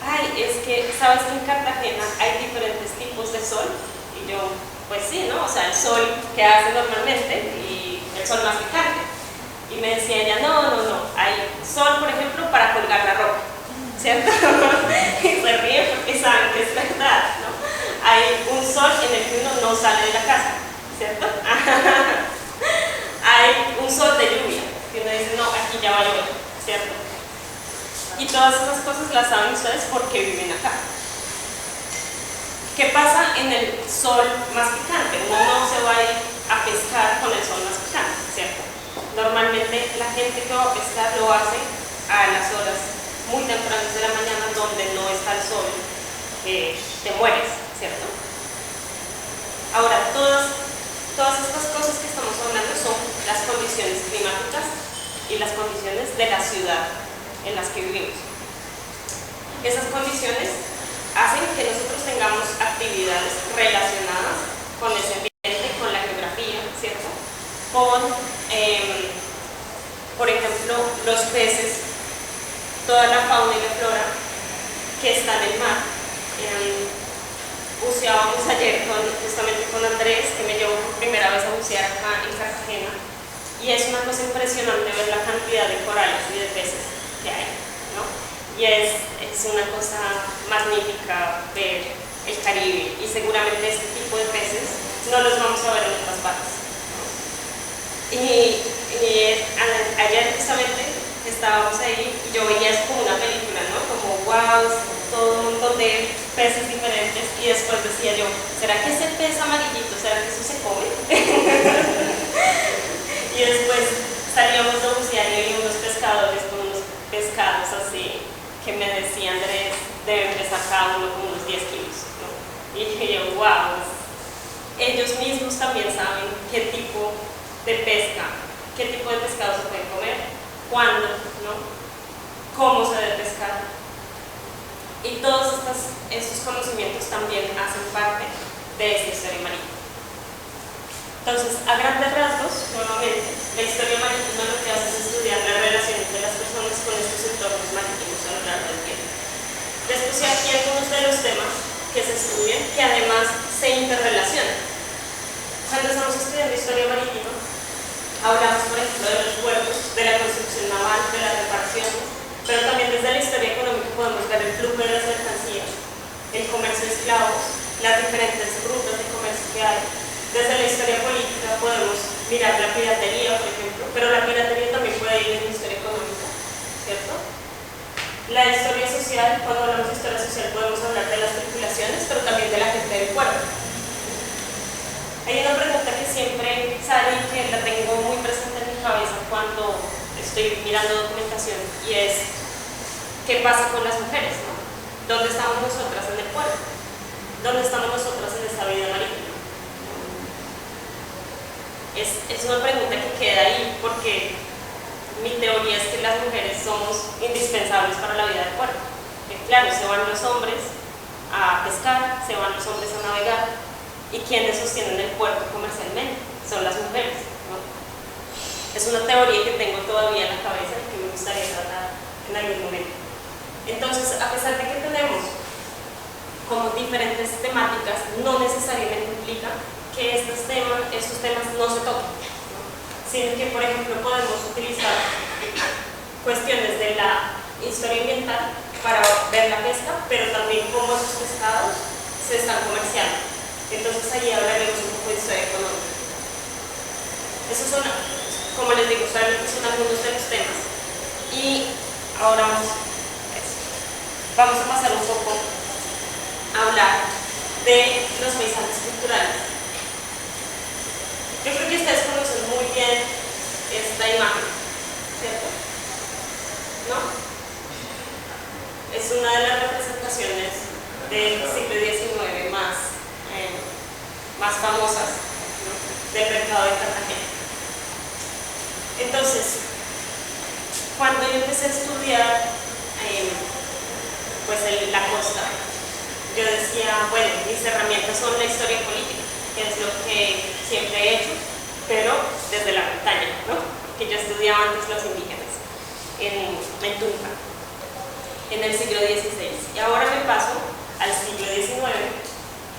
ay, es que sabes que en Cartagena hay diferentes tipos de sol. Y yo, pues sí, ¿no? O sea, el sol que hace normalmente y el sol más picante. Y me decía ella, no, hay sol, por ejemplo, para colgar la ropa. ¿cierto? Y se ríen porque saben que es verdad, ¿no? Hay un sol en el que uno no sale de la casa, ¿cierto? Hay un sol de lluvia, que uno dice, no, aquí ya va a llover, ¿cierto? Y todas esas cosas las saben ustedes porque viven acá. ¿Qué pasa en el sol más picante? Uno no se va a ir a pescar con el sol más picante, ¿cierto? Normalmente la gente que va a pescar lo hace a las horas muy tempranas de la mañana donde no está el sol, te mueres, ¿cierto? Ahora, todas estas cosas que estamos hablando son las condiciones climáticas y las condiciones de la ciudad en las que vivimos. Esas condiciones hacen que nosotros tengamos actividades relacionadas con ese ambiente, con la geografía, ¿cierto? Con, por ejemplo, los peces, toda la fauna y la flora que está en el mar. Buceábamos ayer justamente con Andrés, que me llevó por primera vez a bucear acá en Cartagena, y es una cosa impresionante ver la cantidad de corales y de peces que hay, ¿no? Y es una cosa magnífica ver el Caribe, y seguramente este tipo de peces no los vamos a ver en otras partes, ¿no? Y ayer justamente estábamos ahí y yo veía eso como una película, ¿no? Como wow, todo un montón de peces diferentes, y después decía yo, ¿será que ese pez amarillito, será que eso se come? Y después salíamos a bucear y había unos pescadores con unos pescados así que me decía Andrés, deben pesar cada uno como unos 10 kilos, ¿no? Y yo, wow, ellos mismos también saben qué tipo de pesca, qué tipo de pescado se puede comer, cuándo, ¿no? Cómo se debe pescar. Y todos estos conocimientos también hacen parte de esta historia marítima. Entonces, a grandes rasgos, nuevamente, la historia marítima lo que hace es estudiar las relaciones de las personas con estos entornos marítimos a lo largo del tiempo. Después hay aquí algunos de los temas que se estudian que además se interrelacionan. Cuando estamos estudiando historia marítima, hablamos, por ejemplo, de los puertos, de la construcción naval, de las reparaciones, pero también desde la historia económica podemos ver el flujo de las mercancías, el comercio de esclavos, las diferentes rutas de comercio que hay. Desde la historia política podemos mirar la piratería, por ejemplo, pero la piratería también puede ir en la historia económica, ¿cierto? La historia social, cuando hablamos de historia social podemos hablar de las tripulaciones, pero también de la gente del puerto. Hay una pregunta que siempre sale y que la tengo muy presente en mi cabeza cuando estoy mirando documentación, y es ¿qué pasa con las mujeres, no? ¿Dónde estamos nosotras en el puerto? ¿Dónde estamos nosotras en esta vida marítima? Es una pregunta que queda ahí porque mi teoría es que las mujeres somos indispensables para la vida del puerto. Claro, se van los hombres a pescar, se van los hombres a navegar, y quienes sostienen el puerto comercialmente son las mujeres, ¿no? Es una teoría que tengo todavía en la cabeza y que me gustaría tratar en algún momento. Entonces, a pesar de que tenemos como diferentes temáticas, no necesariamente implica que estos temas no se toquen, ¿no? Sino que, por ejemplo, podemos utilizar cuestiones de la historia ambiental para ver la pesca, pero también cómo esos pescados se están comerciando. Entonces ahí hablaremos un poco de historia económica. Esos son, como les digo, solamente son algunos de los temas. Y ahora vamos a pasar un poco a hablar de los paisajes culturales. Yo creo que ustedes conocen muy bien esta imagen, ¿cierto? ¿No? Es una de las representaciones del siglo XIX más famosas, ¿no? Del mercado de Cartagena. Entonces, cuando yo empecé a estudiar pues la costa, yo decía, bueno, mis herramientas son la historia política, que es lo que siempre he hecho, pero desde la montaña, ¿no? Que yo estudiaba antes los indígenas en Tunja, en el siglo XVI. Y ahora me paso al siglo XIX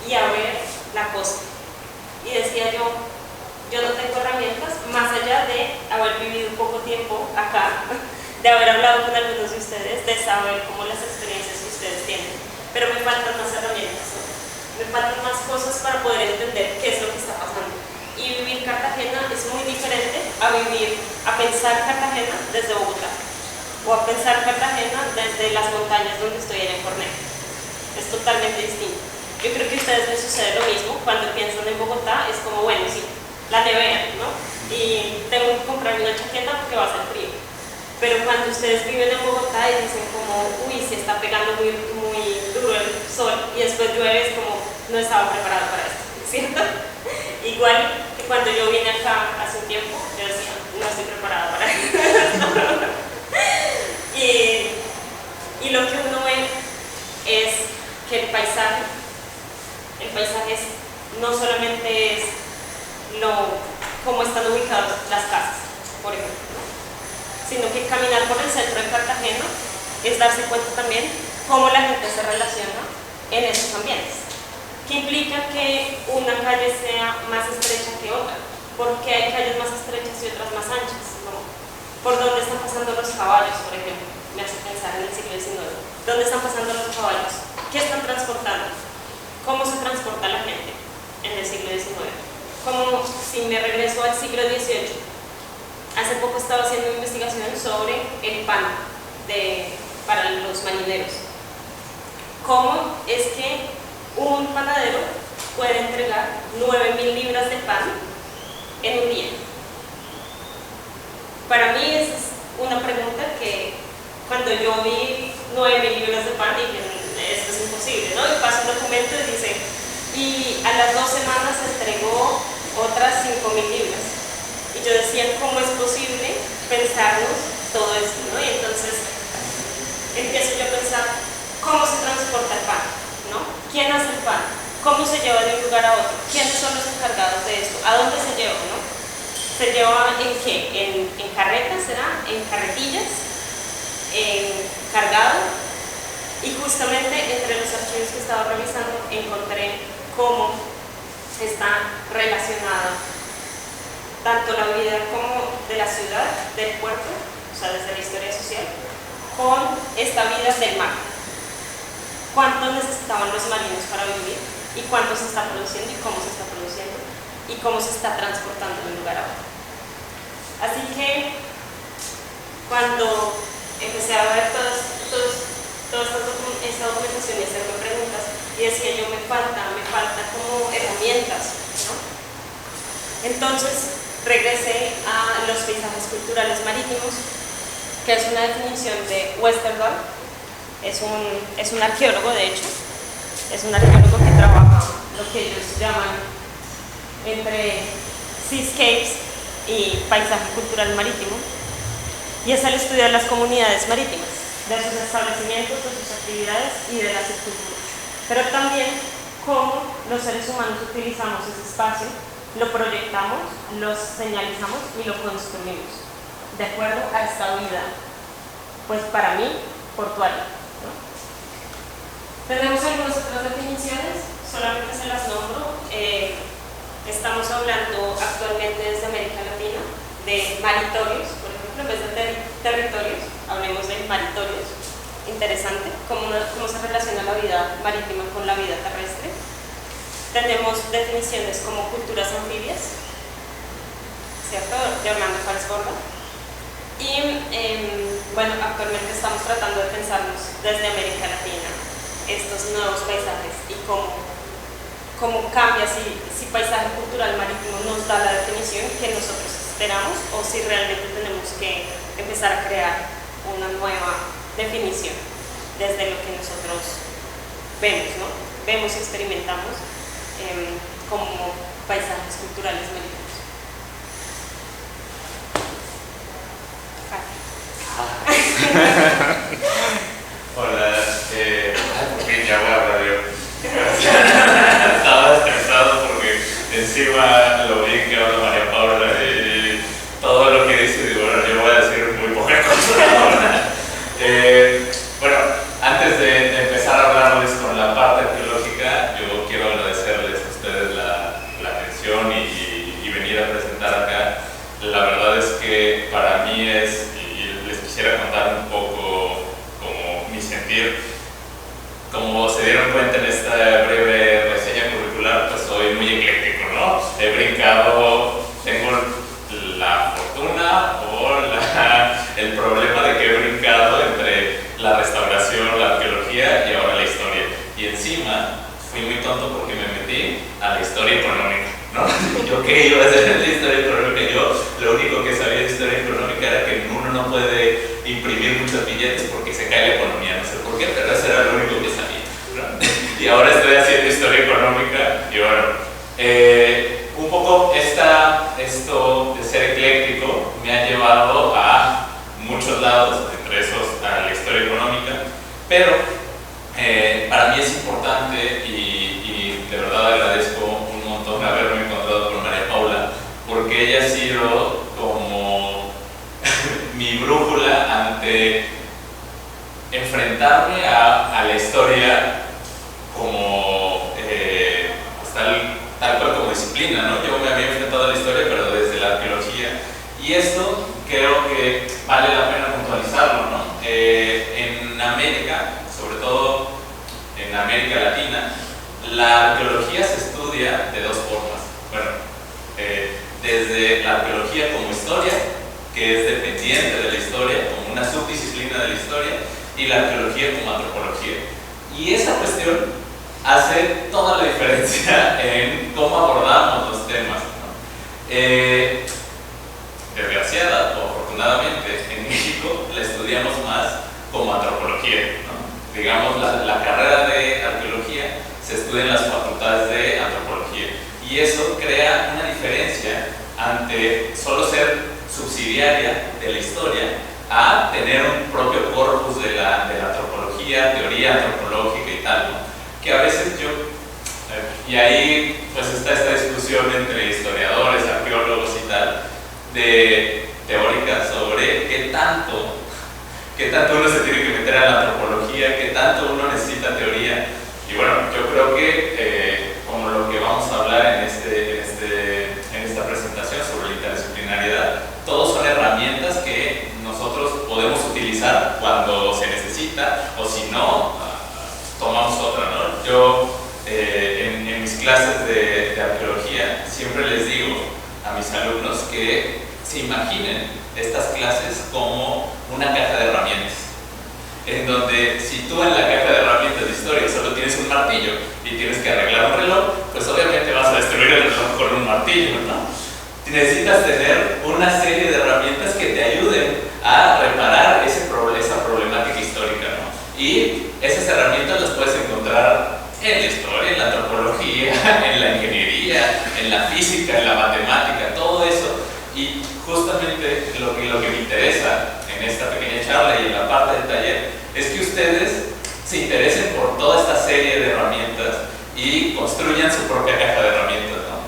y a ver la costa. Y decía yo no tengo herramientas, más allá de haber vivido poco tiempo acá, de haber hablado con algunos de ustedes, de saber cómo las experiencias que ustedes tienen, pero me faltan más herramientas, ¿no? Me faltan más cosas para poder entender qué es lo que está pasando. Y vivir Cartagena es muy diferente a pensar Cartagena desde Bogotá, o a pensar Cartagena desde las montañas donde estoy en Corné. Es totalmente distinto. Yo creo que a ustedes les sucede lo mismo. Cuando piensan en Bogotá es como, bueno, sí, la nevera, ¿no? Y tengo que comprar una chaqueta porque va a ser frío. Pero cuando ustedes viven en Bogotá y dicen como, uy, se está pegando muy, muy duro el sol y después llueve, es como, no estaba preparado para esto, ¿cierto? Igual que cuando yo vine acá hace un tiempo, yo decía, no estoy preparada para esto. Y lo que uno ve es que el paisaje no solamente es cómo están ubicadas las casas, por ejemplo, ¿no? Sino que caminar por el centro de Cartagena es darse cuenta también cómo la gente se relaciona en esos ambientes, que implica que una calle sea más estrecha que otra, porque hay calles más estrechas y otras más anchas, ¿no? Por dónde están pasando los caballos, por ejemplo, me hace pensar en el siglo XIX. ¿Dónde están pasando los caballos? ¿Qué están transportando? ¿Cómo se transporta la gente en el siglo XIX? Como si me regreso al siglo XVIII. Hace poco estaba haciendo una investigación sobre el pan para los marineros. ¿Cómo es que un panadero puede entregar 9.000 libras de pan en un día? Para mí esa es una pregunta que cuando yo vi 9.000 libras de pan dije, esto es imposible, ¿no? Y paso un documento y dice, y a las 2 semanas entregó otras 5.000 libras. Y yo decía, ¿cómo es posible pensarnos todo esto, ¿no? Y entonces empiezo yo a pensar, ¿cómo se transporta el pan, ¿no? ¿Quién hace el pan? ¿Cómo se lleva de un lugar a otro? ¿Quiénes son los encargados de esto? ¿A dónde se lleva, no? ¿Se lleva en qué? ¿En carretas, será? ¿En carretillas? ¿En cargado? Y justamente entre los archivos que estaba revisando encontré cómo está relacionada tanto la vida como de la ciudad, del puerto, o sea, desde la historia social, con esta vida del mar. ¿Cuánto necesitaban los marinos para vivir? ¿Y cuánto se está produciendo? ¿Y cómo se está produciendo? ¿Y cómo se está transportando de un lugar a otro? Así que cuando empecé a ver toda esta documentación y hacerme preguntas, y decía yo, me falta como herramientas, ¿no? Entonces regresé a los paisajes culturales marítimos, que es una definición de Westerdahl. Es un arqueólogo, de hecho, es un arqueólogo que trabaja lo que ellos llaman entre seascapes y paisaje cultural marítimo, y es el estudio de las comunidades marítimas, de sus establecimientos, de sus actividades y de la subcultura, pero también cómo los seres humanos utilizamos ese espacio, lo proyectamos, lo señalizamos y lo construimos de acuerdo a esta vida, pues para mí, portuaria, ¿no? Tenemos algunas otras definiciones, solamente se las nombro. Estamos hablando actualmente desde América Latina de maritorios, por ejemplo, en vez de territorios, hablemos de maritorios. Interesante, cómo se relaciona la vida marítima con la vida terrestre. Tenemos definiciones como culturas anfibias, ¿cierto? De Orlando Fals Gordon. Y bueno, actualmente estamos tratando de pensarnos desde América Latina estos nuevos paisajes y cómo cambia, si paisaje cultural marítimo nos da la definición que nosotros esperamos o si realmente tenemos que empezar a crear una nueva definición desde lo que nosotros vemos, ¿no? Vemos y experimentamos como paisajes culturales marítimos. Hola, por fin ya voy a hablar yo. Estaba estresado porque encima lo bien que habla María Paula y todo lo que dice, digo, bueno, yo voy a decir muy poca cosa ahora. Bueno, antes de empezar a hablarles con la parte arqueológica, yo quiero agradecerles a ustedes la atención y venir a presentar acá. La verdad es que para mí y les quisiera contar metí a la historia económica, ¿no? ¿Yo qué iba a hacer en la historia económica? Yo lo único que sabía de historia económica era que uno no puede imprimir muchos billetes porque se cae la economía, no sé por qué, pero eso era lo único que sabía, ¿no? Y ahora estoy haciendo historia económica y bueno, un poco esto de ser ecléctico me ha llevado a muchos lados, entre esos a la historia económica, pero para mí es importante y de verdad agradezco un montón haberme encontrado con María Paula, porque ella ha sido como mi brújula ante enfrentarme a la historia como pues tal cual como disciplina, ¿no? Yo me había enfrentado a la historia, pero desde la arqueología, y esto creo que vale la pena puntualizarlo, ¿no? En América, sobre todo en América Latina, la arqueología se estudia de dos formas. Bueno, desde la arqueología como historia, que es dependiente de la historia, como una subdisciplina de la historia, y la arqueología como antropología. Y esa cuestión hace toda la diferencia en cómo abordamos los temas, ¿no? Desgraciada o afortunadamente, en México la estudiamos más como antropología, ¿no? Digamos, la carrera de arqueología se estudia en las facultades de antropología, y eso crea una diferencia ante solo ser subsidiaria de la historia a tener un propio corpus de la antropología, teoría antropológica y tal, ¿no? Que a veces y ahí pues está esta discusión entre historiadores, arqueólogos y tal, de teórica sobre qué tanto uno se tiene que meter a la antropología, qué tanto uno necesita teoría. Y bueno, yo creo que como lo que vamos a hablar en esta presentación sobre la interdisciplinariedad, todos son herramientas que nosotros podemos utilizar cuando se necesita, o si no, tomamos otra, ¿no? Yo en mis clases de arqueología siempre les digo a mis alumnos que se imaginen estas clases como una caja de herramientas, en donde si tú en la caja de herramientas de historia solo tienes un martillo y tienes que arreglar un reloj, pues obviamente vas a destruir el reloj con un martillo, ¿no? Necesitas tener una serie de herramientas que te ayuden a reparar esa problemática histórica, ¿no? Y esas herramientas las puedes encontrar en la historia, en la antropología, en la ingeniería, en la física, en la matemática, todo eso. Y justamente lo que me interesa en esta pequeña charla y en la parte del taller es que ustedes se interesen por toda esta serie de herramientas y construyan su propia caja de herramientas, ¿no?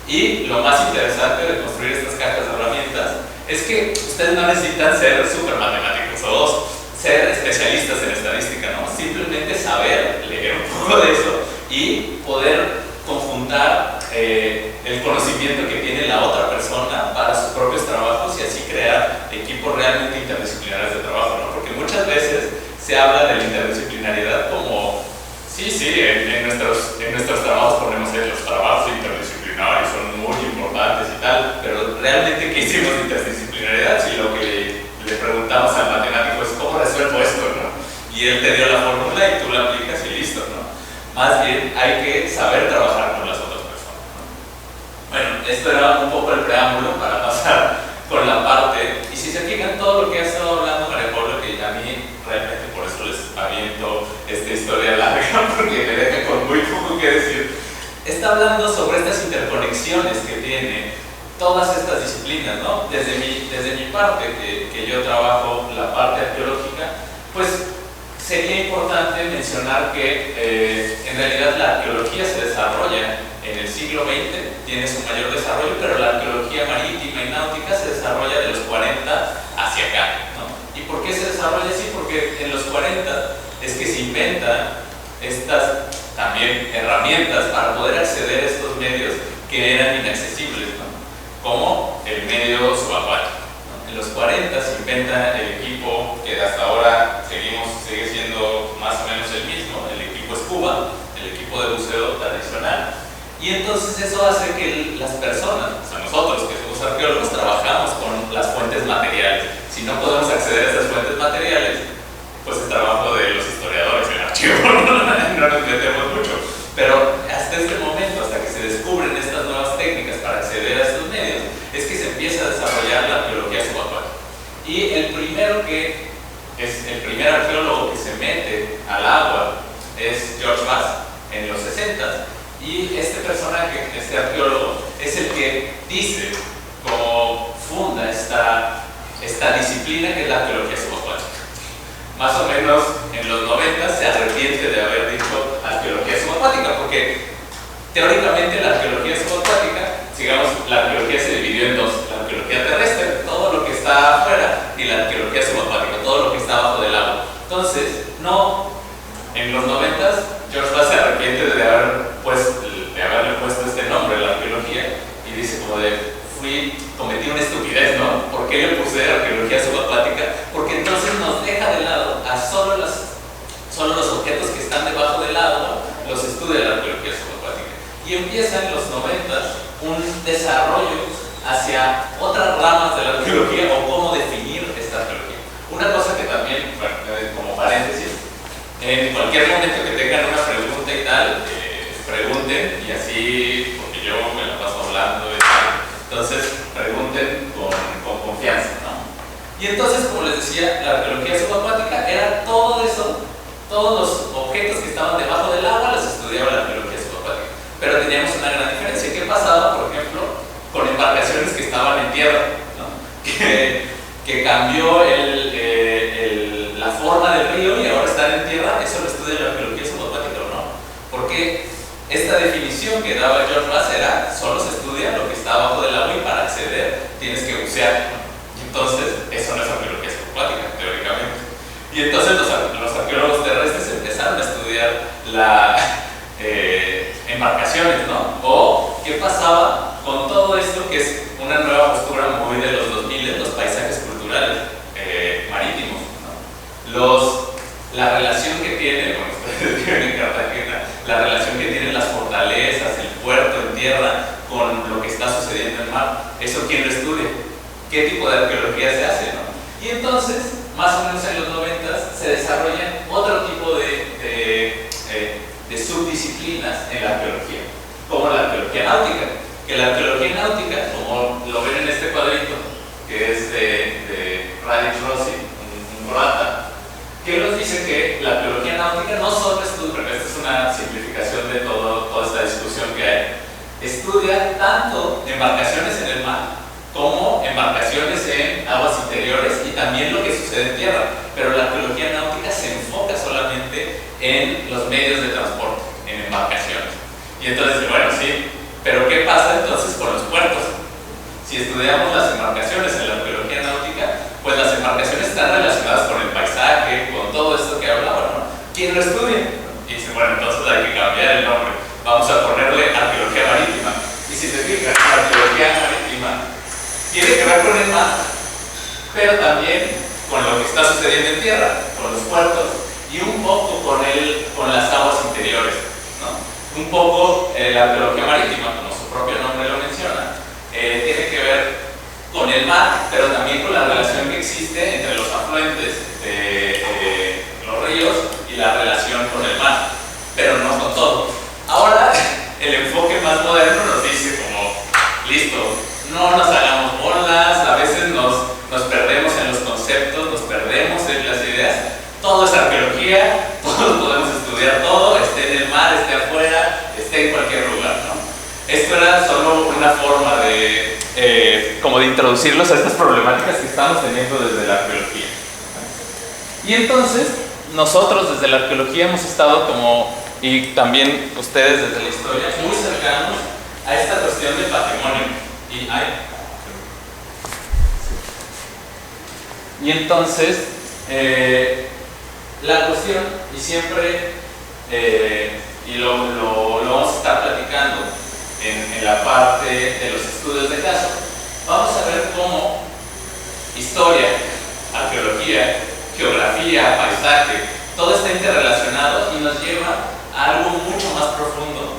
Y lo más interesante de construir estas cajas de herramientas es que ustedes no necesitan ser súper matemáticos o ser especialistas en estadística, ¿no? Simplemente saber leer un poco de eso y poder conjuntar el conocimiento que tiene la otra persona para sus propios trabajos y así crear equipos realmente interdisciplinarios de trabajo, ¿no? Porque muchas veces se habla de la interdisciplinariedad como, sí, en nuestros trabajos ponemos los trabajos interdisciplinarios, son muy importantes y tal, pero realmente ¿qué hicimos de interdisciplinariedad? Si lo que le preguntamos al matemático es ¿cómo resuelvo esto?, ¿no? Y él te dio la fórmula y tú la aplicas y listo, ¿no? Más bien hay que saber trabajar con las otras personas, ¿no? Bueno, esto era un poco el preámbulo para pasar con la parte, y si se fijan todo lo que ha estado hablando María Paula, que a mí realmente por eso les aviento esta historia larga, porque me deja con muy poco que decir, está hablando sobre estas interconexiones que tiene todas estas disciplinas, ¿no? Desde mi parte, que yo trabajo la parte arqueológica, pues sería importante mencionar que en realidad la arqueología se desarrolla en el siglo XX, tiene su mayor desarrollo, pero la arqueología marítima y náutica se desarrolla de los 40 hacia acá, ¿no? ¿Y por qué se desarrolla así? Porque en los 40 es que se inventan estas también herramientas para poder acceder a estos medios que eran inaccesibles, ¿no? Como el medio subacuático, ¿no? En los 40 se inventa el equipo que hasta ahora sigue siendo más o menos el mismo, el equipo scuba, el equipo de buceo tradicional, y entonces eso hace que las personas, o sea nosotros que somos arqueólogos, trabajamos con las fuentes materiales. Si no podemos acceder a esas fuentes materiales, pues es trabajo de los historiadores, el archivo, no nos metemos mucho, pero hasta este momento, se descubren estas nuevas técnicas para acceder a estos medios, es que se empieza a desarrollar la arqueología subacuática. Y el primero que es el primer arqueólogo que se mete al agua es George Bass en los 60. Y este personaje, este arqueólogo, es el que dice cómo funda esta disciplina que es la arqueología subacuática. Más o menos en los 90 se arrepiente de haber dicho arqueología subacuática, porque teóricamente la arqueología subacuática, digamos, la arqueología se dividió en dos: la arqueología terrestre, todo lo que está afuera, y la arqueología subacuática, todo lo que está abajo del agua. Entonces, no, en los 90 George Bass se arrepiente de haberle puesto este nombre a la arqueología, y dice como de, cometí una estupidez, ¿no? ¿Por qué le puse arqueología subacuática? Porque entonces nos deja de lado a solo los objetos que están debajo del agua, los estudia la arqueología subacuática. Y empieza en los 90 un desarrollo hacia otras ramas de la arqueología, o cómo definir esta arqueología. Una cosa que también, bueno, como paréntesis, en cualquier momento que tengan una pregunta y tal, pregunten, y así, porque yo me la paso hablando y tal, entonces pregunten con confianza, ¿no? Y entonces, como les decía, la arqueología subacuática era todo eso, todos los objetos que estaban debajo del agua los estudiaba la arqueología subacuática. Pero teníamos una gran diferencia. ¿Qué pasaba, por ejemplo, con embarcaciones que estaban en tierra, ¿no? que cambió la forma del río y ahora están en tierra? Eso lo estudia la arqueología subacuática, ¿o no? Porque esta definición que daba George Bass era: solo se estudia lo que está abajo del agua y para acceder tienes que bucear, ¿no? Y entonces, eso no es arqueología subacuática, teóricamente. Y entonces los arqueólogos terrestres empezaron a estudiar embarcaciones, ¿no? O qué pasaba con todo esto, que es una nueva postura muy de los 2000, los paisajes culturales marítimos, ¿no? La relación que tiene, bueno, ustedes viven en Cartagena, la relación que tienen las fortalezas, el puerto en tierra, con lo que está sucediendo en el mar. ¿Eso quién lo estudia? ¿Qué tipo de arqueología se hace, no? Y entonces, más o menos en los 90 se desarrollan otro tipo de subdisciplinas en la arqueología, como la arqueología náutica. Que la arqueología náutica, como lo ven en este cuadrito, que es de Radic Rossi, un croata, que nos dice que la arqueología náutica no solo estudia, pero esta es una simplificación de toda esta discusión que hay, estudia tanto embarcaciones en el mar como embarcaciones en aguas interiores y también lo que sucede en tierra. Pero la arqueología náutica se enfoca solamente en los medios de transporte, en embarcaciones. Y entonces, bueno, sí, pero ¿qué pasa entonces con los puertos? Si estudiamos las embarcaciones en la arqueología náutica, pues las embarcaciones están relacionadas con el paisaje, con todo esto que hablaba, ¿no? ¿Quién lo estudia? Y dice, bueno, entonces hay que cambiar el nombre, vamos a ponerle arqueología marítima. Y si te fijas, la arqueología marítima tiene que ver con el mar, pero también con lo que está sucediendo en tierra, con los puertos, y un poco con las aguas interiores, ¿no? Un poco la arqueología marítima, como su propio nombre lo menciona, tiene que ver con el mar, pero también con la relación que existe entre los afluentes de los ríos y la relación con el mar, pero no con todo. Ahora, el enfoque más moderno nos dice como, listo, no nos hagamos bolas, a veces nos perdemos en los conceptos, nos perdemos en las ideas. Todo es arqueología, todos podemos estudiar todo, esté en el mar, esté afuera, esté en cualquier lugar, ¿no? Esto era solo una forma como de introducirlos a estas problemáticas que estamos teniendo desde la arqueología. Y entonces, nosotros desde la arqueología hemos estado y también ustedes desde la historia, muy cercanos a esta cuestión del patrimonio. Y entonces, la cuestión, y siempre, y lo vamos a estar platicando en la parte de los estudios de caso, vamos a ver cómo historia, arqueología, geografía, paisaje, todo está interrelacionado y nos lleva a algo mucho más profundo,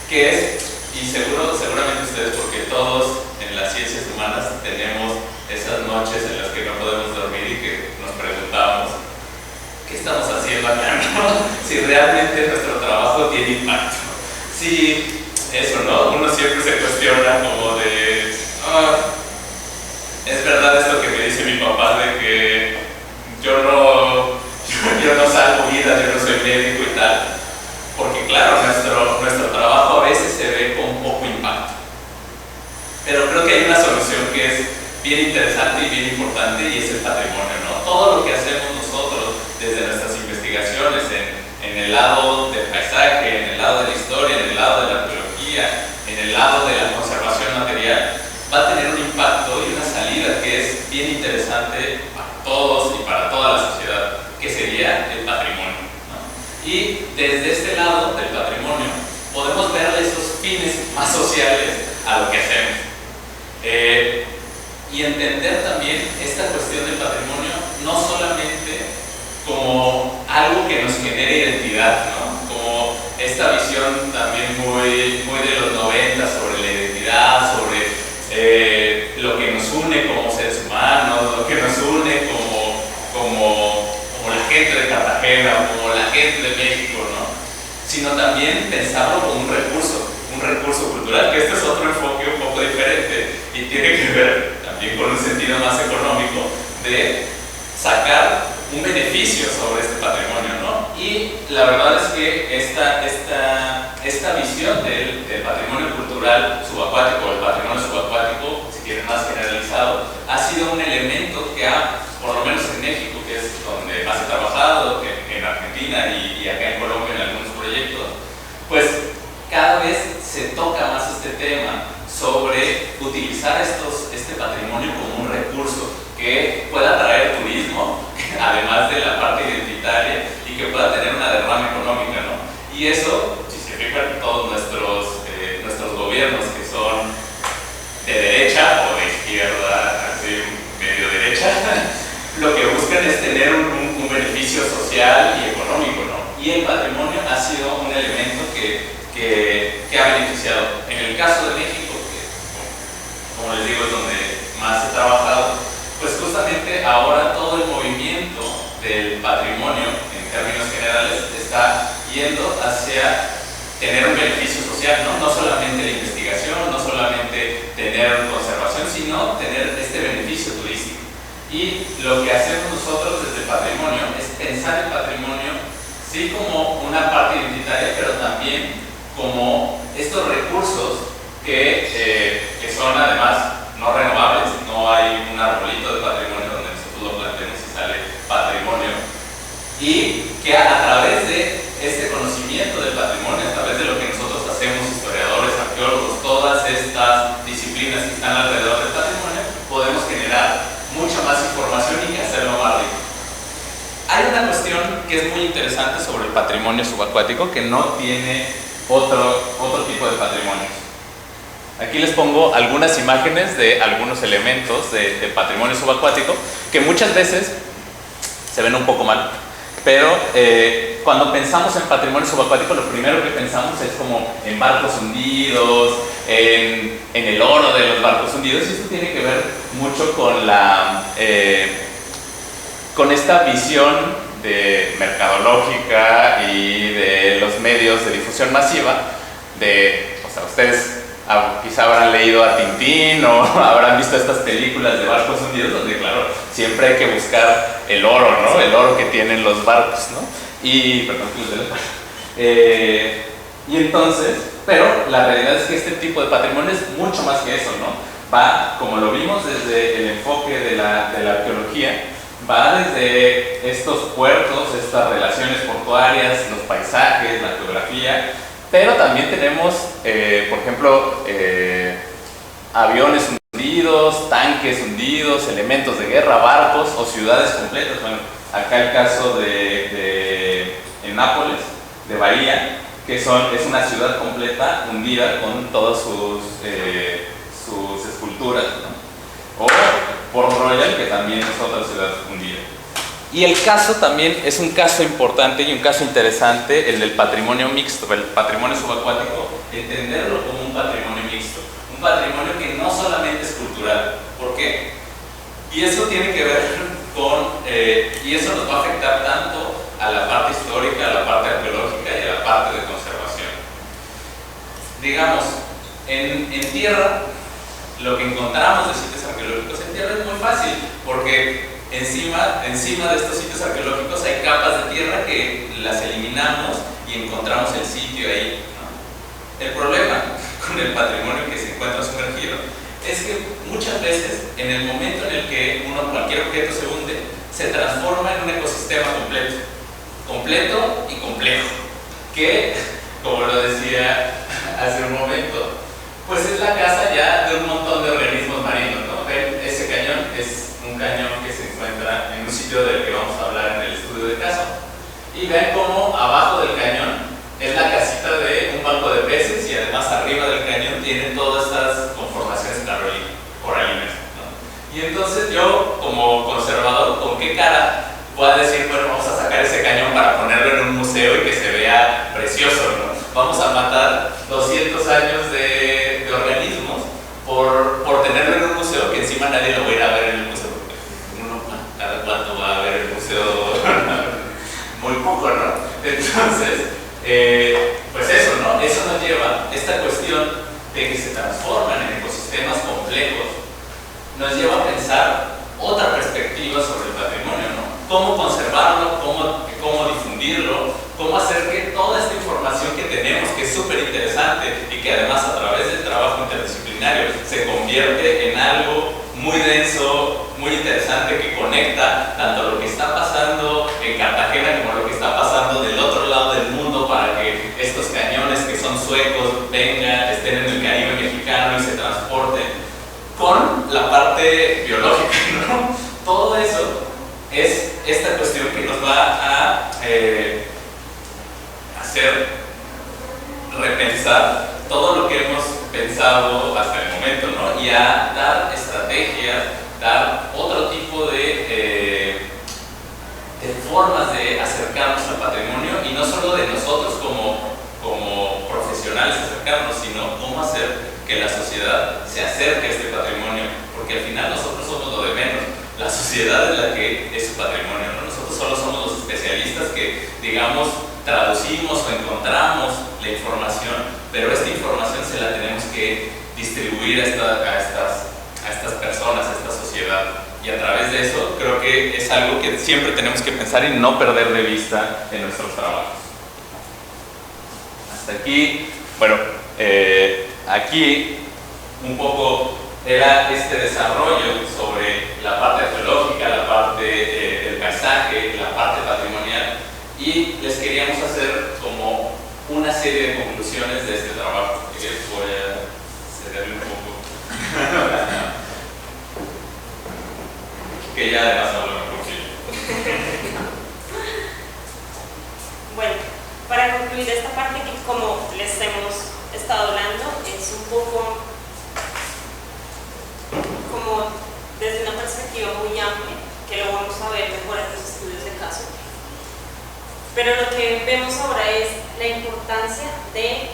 que es, y seguramente ustedes, porque todos en las ciencias humanas tenemos esas noches en las que no podemos dormir y que nos preguntamos ¿qué estamos haciendo acá? ¿No? Si realmente nuestro trabajo tiene impacto, si eso, ¿no? Uno siempre se cuestiona como de, es verdad esto que me dice mi papá de que yo no salvo vidas, yo no soy médico y tal. Porque claro, nuestro trabajo a veces se ve con poco impacto. Pero creo que hay una solución que es bien interesante y bien importante, y es el patrimonio, ¿no? Todo lo que hacemos nosotros desde nuestras investigaciones en el lado del paisaje, en el lado de la historia, en el lado de la arqueología, en el lado de la conservación material, va a tener un impacto y una salida que es bien interesante para todos y para toda la sociedad, que sería el patrimonio, ¿no? Y desde este lado del patrimonio podemos ver esos fines más sociales a lo que hacemos. Y entender también esta cuestión del patrimonio no solamente como algo que nos genere identidad, ¿no? Como esta visión también muy de los 90 sobre la identidad, sobre lo que nos une como seres humanos, lo que nos une como la gente de Cartagena, como la gente de México, ¿no? Sino también pensarlo como un recurso cultural, que este es otro enfoque un poco diferente y tiene que ver también con un sentido más económico de sacar un beneficio sobre este patrimonio, ¿no? Y la verdad es que esta visión del patrimonio cultural subacuático, el patrimonio subacuático, si quieren más generalizado, ha sido un elemento que por lo menos en México, que es donde más he trabajado, en Argentina y acá en Colombia en algunos proyectos, pues cada vez se toca más este tema sobre utilizar este patrimonio como un recurso que pueda atraer turismo, además de la parte identitaria, y que pueda tener una derrama económica, ¿no? Y eso, si se fijan, todos nuestros gobiernos que son de derecha o de izquierda, así medio derecha, lo que buscan es tener un beneficio social y económico, ¿no? Y el patrimonio ha sido un elemento que ha beneficiado. En el caso de México, que como les digo es donde más he trabajado, pues justamente ahora todo el movimiento del patrimonio en términos generales está yendo hacia tener un beneficio social, ¿no? No solamente la investigación, no solamente tener conservación, sino tener este beneficio turístico. Y lo que hacemos nosotros desde el patrimonio es pensar el patrimonio sí como una parte identitaria, pero también como estos recursos que son además no renovables. No hay un arbolito de patrimonio donde nosotros lo planteemos y sale patrimonio, y que a través de este conocimiento del patrimonio, a través de lo que nosotros hacemos, historiadores, arqueólogos, todas estas disciplinas que están alrededor del patrimonio, podemos generar mucha más información y hacerlo más rico. Hay una cuestión que es muy interesante sobre el patrimonio subacuático que no tiene otro tipo de patrimonios. Aquí les pongo algunas imágenes de algunos elementos de patrimonio subacuático que muchas veces se ven un poco mal, pero cuando pensamos en patrimonio subacuático lo primero que pensamos es como en barcos hundidos, en el oro de los barcos hundidos, y esto tiene que ver mucho con esta visión mercadológica y de los medios de difusión masiva o sea, ustedes quizá habrán leído a Tintín o habrán visto estas películas de barcos hundidos donde, claro, siempre hay que buscar el oro, ¿no? El oro que tienen los barcos, ¿no? Y entonces, pero la realidad es que este tipo de patrimonio es mucho más que eso, ¿no? Va, como lo vimos desde el enfoque de la arqueología, va desde estos puertos, estas relaciones portuarias, los paisajes, la geografía, pero también tenemos, por ejemplo, aviones hundidos, tanques hundidos, elementos de guerra, barcos o ciudades completas. Bueno, acá el caso en Nápoles, de Bahía, que es una ciudad completa hundida con todas sus esculturas, ¿no? O Port Royal, que también es otra ciudad hundida. Y el caso también es un caso importante y un caso interesante, el del patrimonio mixto, el patrimonio subacuático, entenderlo como un patrimonio mixto, un patrimonio que no solamente es cultural. ¿Por qué? Y eso tiene que ver y eso nos va a afectar tanto a la parte histórica, a la parte arqueológica y a la parte de conservación. digamos, en tierra, lo que encontramos de sitios arqueológicos en tierra es muy fácil, porque encima de estos sitios arqueológicos hay capas de tierra que las eliminamos y encontramos el sitio ahí, ¿no? El problema con el patrimonio que se encuentra sumergido es que muchas veces, en el momento en el que cualquier objeto se hunde, se transforma en un ecosistema completo y complejo, que, como lo decía hace un momento, pues es la casa ya de un montón de organismos marinos, ¿no? Ven, ese cañón es un cañón que se encuentra en un sitio del que vamos a hablar en el estudio de caso, y ven cómo abajo del cañón es la casita de un banco de peces y además arriba del cañón tiene todas estas conformaciones coralinas, ¿no? Y entonces yo, como conservador, ¿con qué cara voy a decir, bueno, vamos a sacar ese cañón para ponerlo en un museo y que se vea precioso, ¿no? Vamos a matar 200 años de organismos por tenerlo en un museo que encima nadie lo va a ir a ver en el museo, porque uno cada cuánto va a ver el museo, muy poco, ¿no? Entonces, pues eso, ¿no? Eso nos lleva, esta cuestión de que se transforman en ecosistemas complejos, nos lleva a pensar otra perspectiva sobre el patrimonio, ¿no? Cómo conservarlo, cómo difundirlo, cómo hacer que toda esta información que tenemos, que es súper interesante y que además a través del trabajo interdisciplinario se convierte en algo muy denso, muy interesante, que conecta tanto lo que está pasando en Cartagena como lo que está pasando del otro lado del mundo, para que estos cañones que son suecos vengan, estén en el Caribe mexicano y se transporten, con la parte biológica, ¿no? Todo eso es esta cuestión que nos va a hacer repensar todo lo que hemos pensado hasta el momento, ¿no? Y a dar estrategias, dar otro tipo de formas de acercarnos al patrimonio, y no solo de nosotros como profesionales acercarnos, sino cómo hacer que la sociedad se acerque a este patrimonio, porque al final nosotros somos lo de menos, la sociedad es la que es su patrimonio, ¿no? Nosotros solo somos los especialistas que, digamos, traducimos o encontramos la información, pero esta información se la tenemos que distribuir a estas personas, a esta sociedad, y a través de eso creo que es algo que siempre tenemos que pensar y no perder de vista en nuestros trabajos. Hasta aquí, bueno, aquí un poco era este desarrollo sobre la parte arqueológica, la parte del paisaje, la parte patrimonial, y les queríamos hacer como una serie de conclusiones de este trabajo, que voy a cederle un poco, que ya además hablo mejor que yo. Bueno, para concluir esta parte, que como les hemos estado hablando, es un poco como desde una perspectiva muy amplia, que lo vamos a ver mejor en los estudios de caso. Pero lo que vemos ahora es la importancia de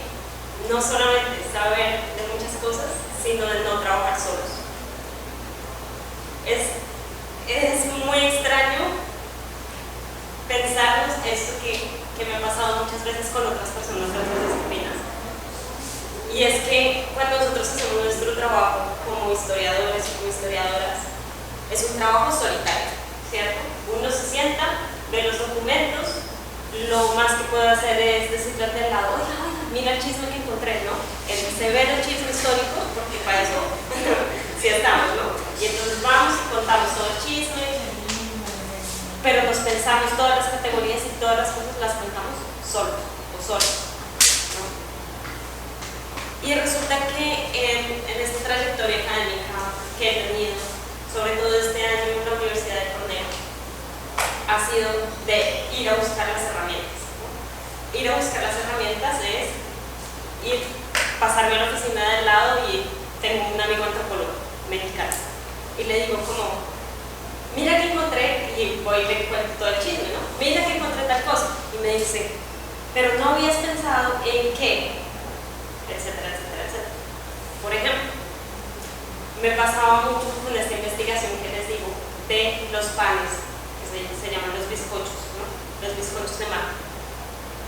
no solamente saber de muchas cosas, sino de no trabajar solos. Es muy extraño pensarnos esto que me ha pasado muchas veces con otras personas de otras disciplinas. Y es que cuando nosotros hacemos nuestro trabajo como historiadores o como historiadoras, es un trabajo solitario, ¿cierto? Uno se sienta, ve los documentos, lo más que puede hacer es decirle al lado, oye, mira el chisme que encontré, ¿no? Se ve el chisme histórico, porque para eso sí estamos, ¿no? Y entonces vamos y contamos todo el chisme, pero nos pensamos todas las categorías y todas las cosas las contamos solos o solos, ¿no? Y resulta que en esta trayectoria académica que he tenido, sobre todo este año en la Universidad de Cornell, ha sido de ir a buscar las herramientas, ¿no? Ir a buscar las herramientas es ir, pasarme a la oficina del lado, y tengo un amigo antropólogo mexicano y le digo como, mira que encontré, y voy y le cuento todo el chisme, ¿no? Mira que encontré tal cosa, y me dice, pero no habías pensado en qué, etcétera, etcétera, etcétera. Por ejemplo, me pasaba mucho con esta investigación que les digo de los panes, que se llaman los bizcochos, ¿no? Los bizcochos de mar.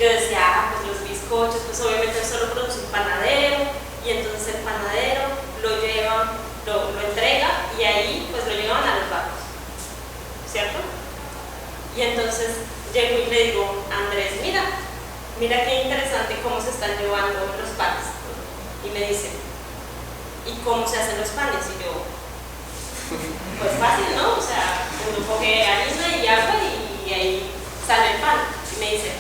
yo decía, pues los bizcochos, pues obviamente solo produce un panadero, y entonces el panadero lo lleva, lo entrega, y ahí pues lo llevan a los barcos, ¿cierto? Y entonces llego y le digo, Andrés, mira qué interesante cómo se están llevando los panes. Y me dice, ¿y cómo se hacen los panes? Y yo, pues fácil, ¿no? O sea, uno coge harina y agua y ahí sale el pan. Y me dice,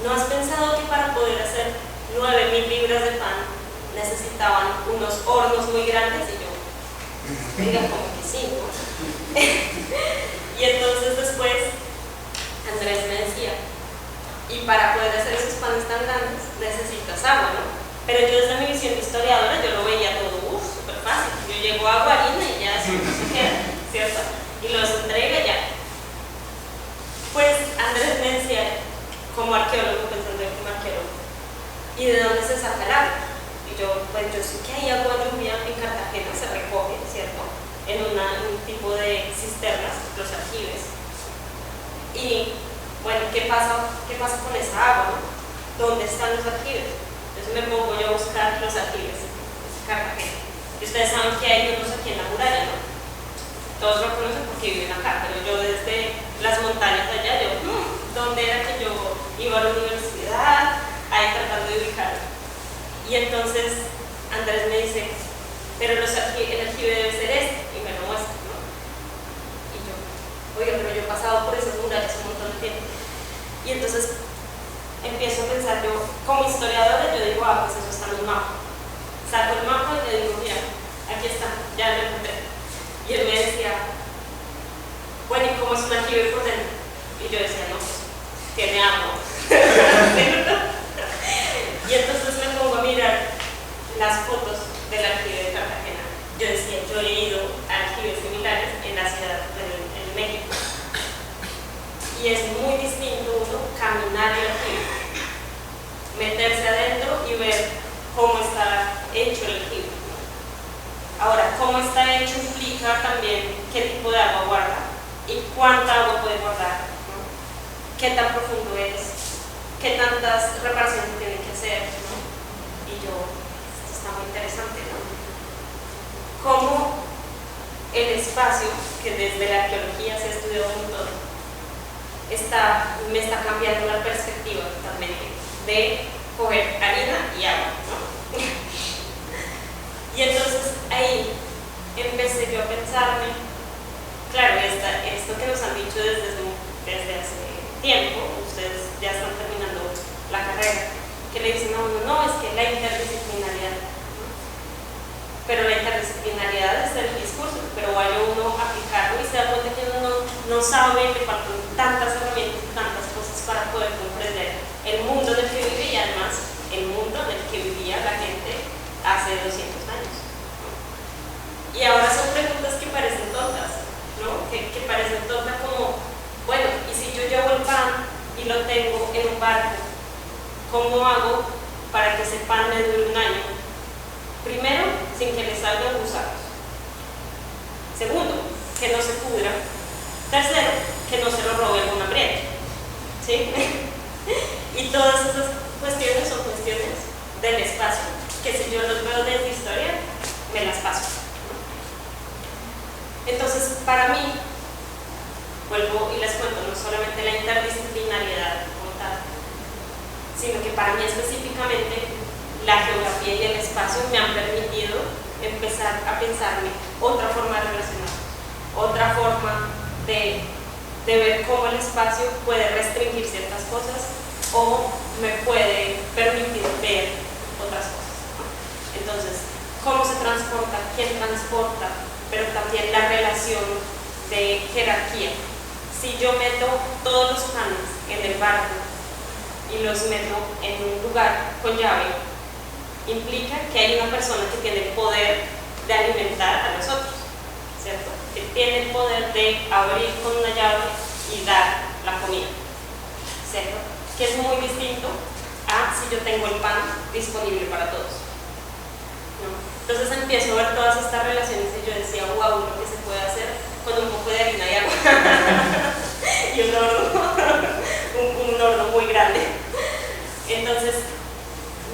¿no has pensado que para poder hacer 9.000 libras de pan necesitaban unos hornos muy grandes? Y yo, diga, como que sí, ¿no? Y entonces después Andrés me decía, y para poder hacer esos panes tan grandes necesitas agua, ¿no? Pero yo desde mi visión de historiadora yo lo veía todo súper fácil. Yo llego a agua, harina y ya eso no se queda, ¿cierto? Y los entrega ya. Pues Andrés me decía, como arqueólogo, pensando yo como arqueólogo, ¿y de dónde se saca el agua? Y yo, pues yo sé que hay agua lluvia en Cartagena, se recoge, ¿cierto? En un tipo de cisternas, los aljibes. Y bueno, ¿qué pasa con esa agua? ¿Dónde están los aljibes? Entonces me pongo yo a buscar los aljibes de Cartagena. Y ustedes saben que hay unos aquí en la muralla, ¿no? Todos lo conocen porque viven acá, pero yo desde las montañas de allá, yo, ¿dónde era que yo iba a la universidad? Ahí tratando de ubicar. Y entonces Andrés me dice, pero el aljibe debe ser este, y me lo muestra, ¿no? Y yo, oiga, pero yo he pasado por esas murallas un montón de tiempo. Y entonces empiezo a pensar yo, como historiadora, yo digo, pues eso está en un mapa. Saco el mapa y le digo, mira, aquí está, ya lo encontré. Y él me decía, bueno, ¿y cómo es un aljibe por dentro? Y yo decía, no, pues tiene agua. Y entonces me pongo a mirar las fotos del aljibe de Cartagena. Yo decía, yo he ido a aljibes similares en la ciudad en México. Y es muy distinto uno caminar el aljibe, meterse adentro y ver cómo está hecho el aljibe. Ahora, cómo está hecho implica también qué tipo de agua guarda y cuánta agua puede guardar, ¿no? Qué tan profundo es, qué tantas reparaciones tiene que hacer, ¿no? Y yo, esto está muy interesante, ¿no? Cómo el espacio, que desde la arqueología se ha estudiado un montón, me está cambiando la perspectiva totalmente de coger harina y agua, ¿no? Y entonces ahí empecé yo a pensarme, claro, esto que nos han dicho desde hace tiempo, ustedes ya están terminando la carrera, que le dicen a uno, no, es que la interdisciplinariedad, ¿no? Pero la interdisciplinariedad es el discurso, pero vaya uno a aplicarlo y se da cuenta que uno no sabe, le faltan tantas herramientas y tantas cosas para poder comprender el mundo en el que vive y además el mundo en el que vivía la gente hace 200 años, ¿no? Y ahora son preguntas que parecen tontas, ¿no? Que parecen tontas como, bueno, y si yo llevo el pan y lo tengo en un barco, ¿cómo hago para que ese pan me dure un año? Primero, sin que le salgan gusanos. Segundo, que no se pudra. Tercero, que no se lo robe algún hambriento, ¿sí? Y todas esas cuestiones son cuestiones del espacio, que si yo los veo desde historia, me las paso, ¿no? Entonces, para mí, vuelvo y les cuento, no solamente la interdisciplinariedad como tal, sino que para mí específicamente la geografía y el espacio me han permitido empezar a pensarme otra forma de relacionar, otra forma de ver cómo el espacio puede restringir ciertas cosas o me puede permitir ver otras cosas, ¿no? Entonces, cómo se transporta, quién transporta, pero también la relación de jerarquía. Si yo meto todos los panes en el barco y los meto en un lugar con llave, implica que hay una persona que tiene el poder de alimentar a los otros, ¿cierto? Que tiene el poder de abrir con una llave y dar la comida, ¿cierto? Que es muy distinto a si yo tengo el pan disponible para todos, ¿no? Entonces empiezo a ver todas estas relaciones y yo decía, wow, lo que se puede hacer con un poco de harina y agua y un horno muy grande. Entonces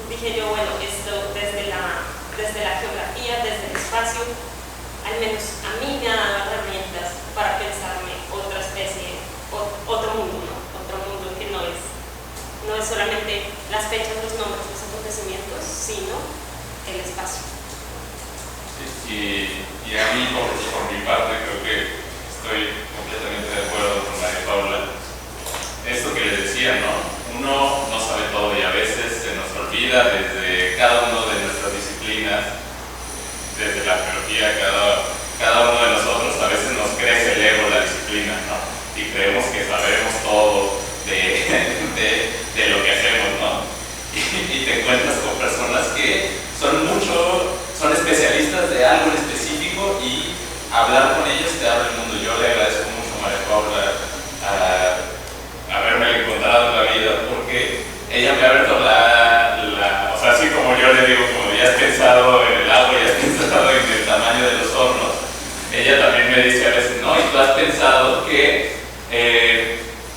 dije yo, bueno, esto desde la geografía, desde el espacio, al menos a mí me ha dado herramientas para pensarme otra especie, otro mundo, ¿no? Otro mundo que no es solamente las fechas, los nombres, los acontecimientos, sino el espacio. Sí, y a mí, por mi parte, creo que estoy completamente de acuerdo con María Paula. Esto que les decía, ¿no? Uno no sabe todo y a veces se nos olvida desde cada una de nuestras disciplinas, desde la biología, cada uno de nosotros a veces nos crece el ego la disciplina, ¿no? Y creemos que sabemos todo de lo que hacemos, ¿no? Y te encuentras con personas que son especialistas de algo en específico y hablar con ellos te abre el mundo. Yo le agradezco mucho a María Paula haberme encontrado en la vida, porque ella me ha abierto o sea, así como yo le digo, como ya has pensado en el agua, ya has pensado en el tamaño de los hornos, ella también me dice a veces, no, y tú has pensado que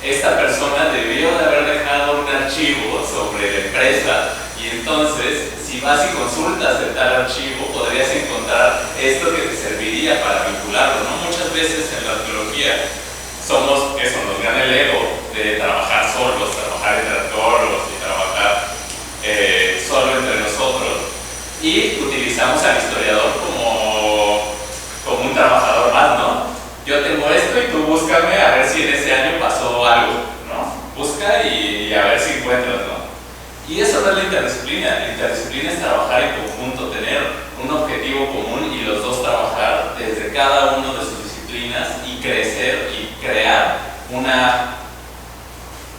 esta persona debió de haber dejado un archivo sobre la empresa, y entonces si vas y consultas el tal archivo podrías encontrar esto que te serviría para vincularlo, ¿no? Muchas veces en la arqueología somos eso, nos gana el ego de trabajar solos, trabajar entre arqueólogos y trabajar solo entre nosotros, y utilizamos al historiador como un trabajador más, ¿no? Yo tengo esto y tú búscame a ver si en ese año pasó algo, ¿no? Busca y a ver si encuentras, ¿no? Y eso no es la interdisciplina. La interdisciplina es trabajar en conjunto, tener un objetivo común y los dos trabajar desde cada uno de sus disciplinas y crecer y crear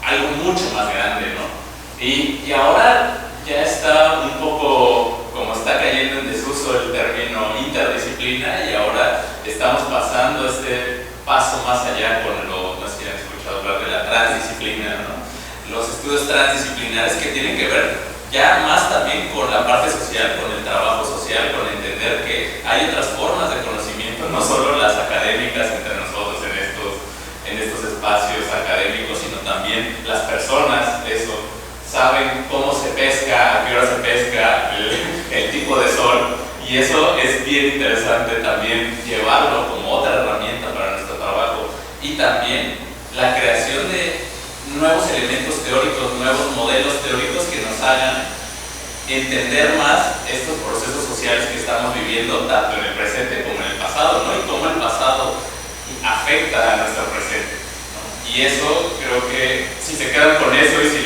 algo mucho más grande, ¿no? Y ahora ya está un poco, como está cayendo en desuso el término interdisciplina, y ahora estamos pasando este paso más allá con no sé si han escuchado hablar de la transdisciplina, ¿no? Los estudios transdisciplinares que tienen que ver ya más también con la parte social, con el trabajo social, con entender que hay otras formas de conocimiento, no solo las académicas entre nosotros en estos espacios académicos, sino también las personas, eso, saben cómo se pesca, a qué hora se pesca, el tipo de sol, y eso es bien interesante también llevarlo como otra herramienta para nuestro trabajo. Y también la creación de nuevos elementos teóricos, nuevos modelos teóricos que nos hagan entender más estos procesos sociales que estamos viviendo tanto en el presente como en el pasado, ¿no? Y cómo el pasado afecta a nuestro presente, ¿no? Y eso creo que si se quedan con eso y si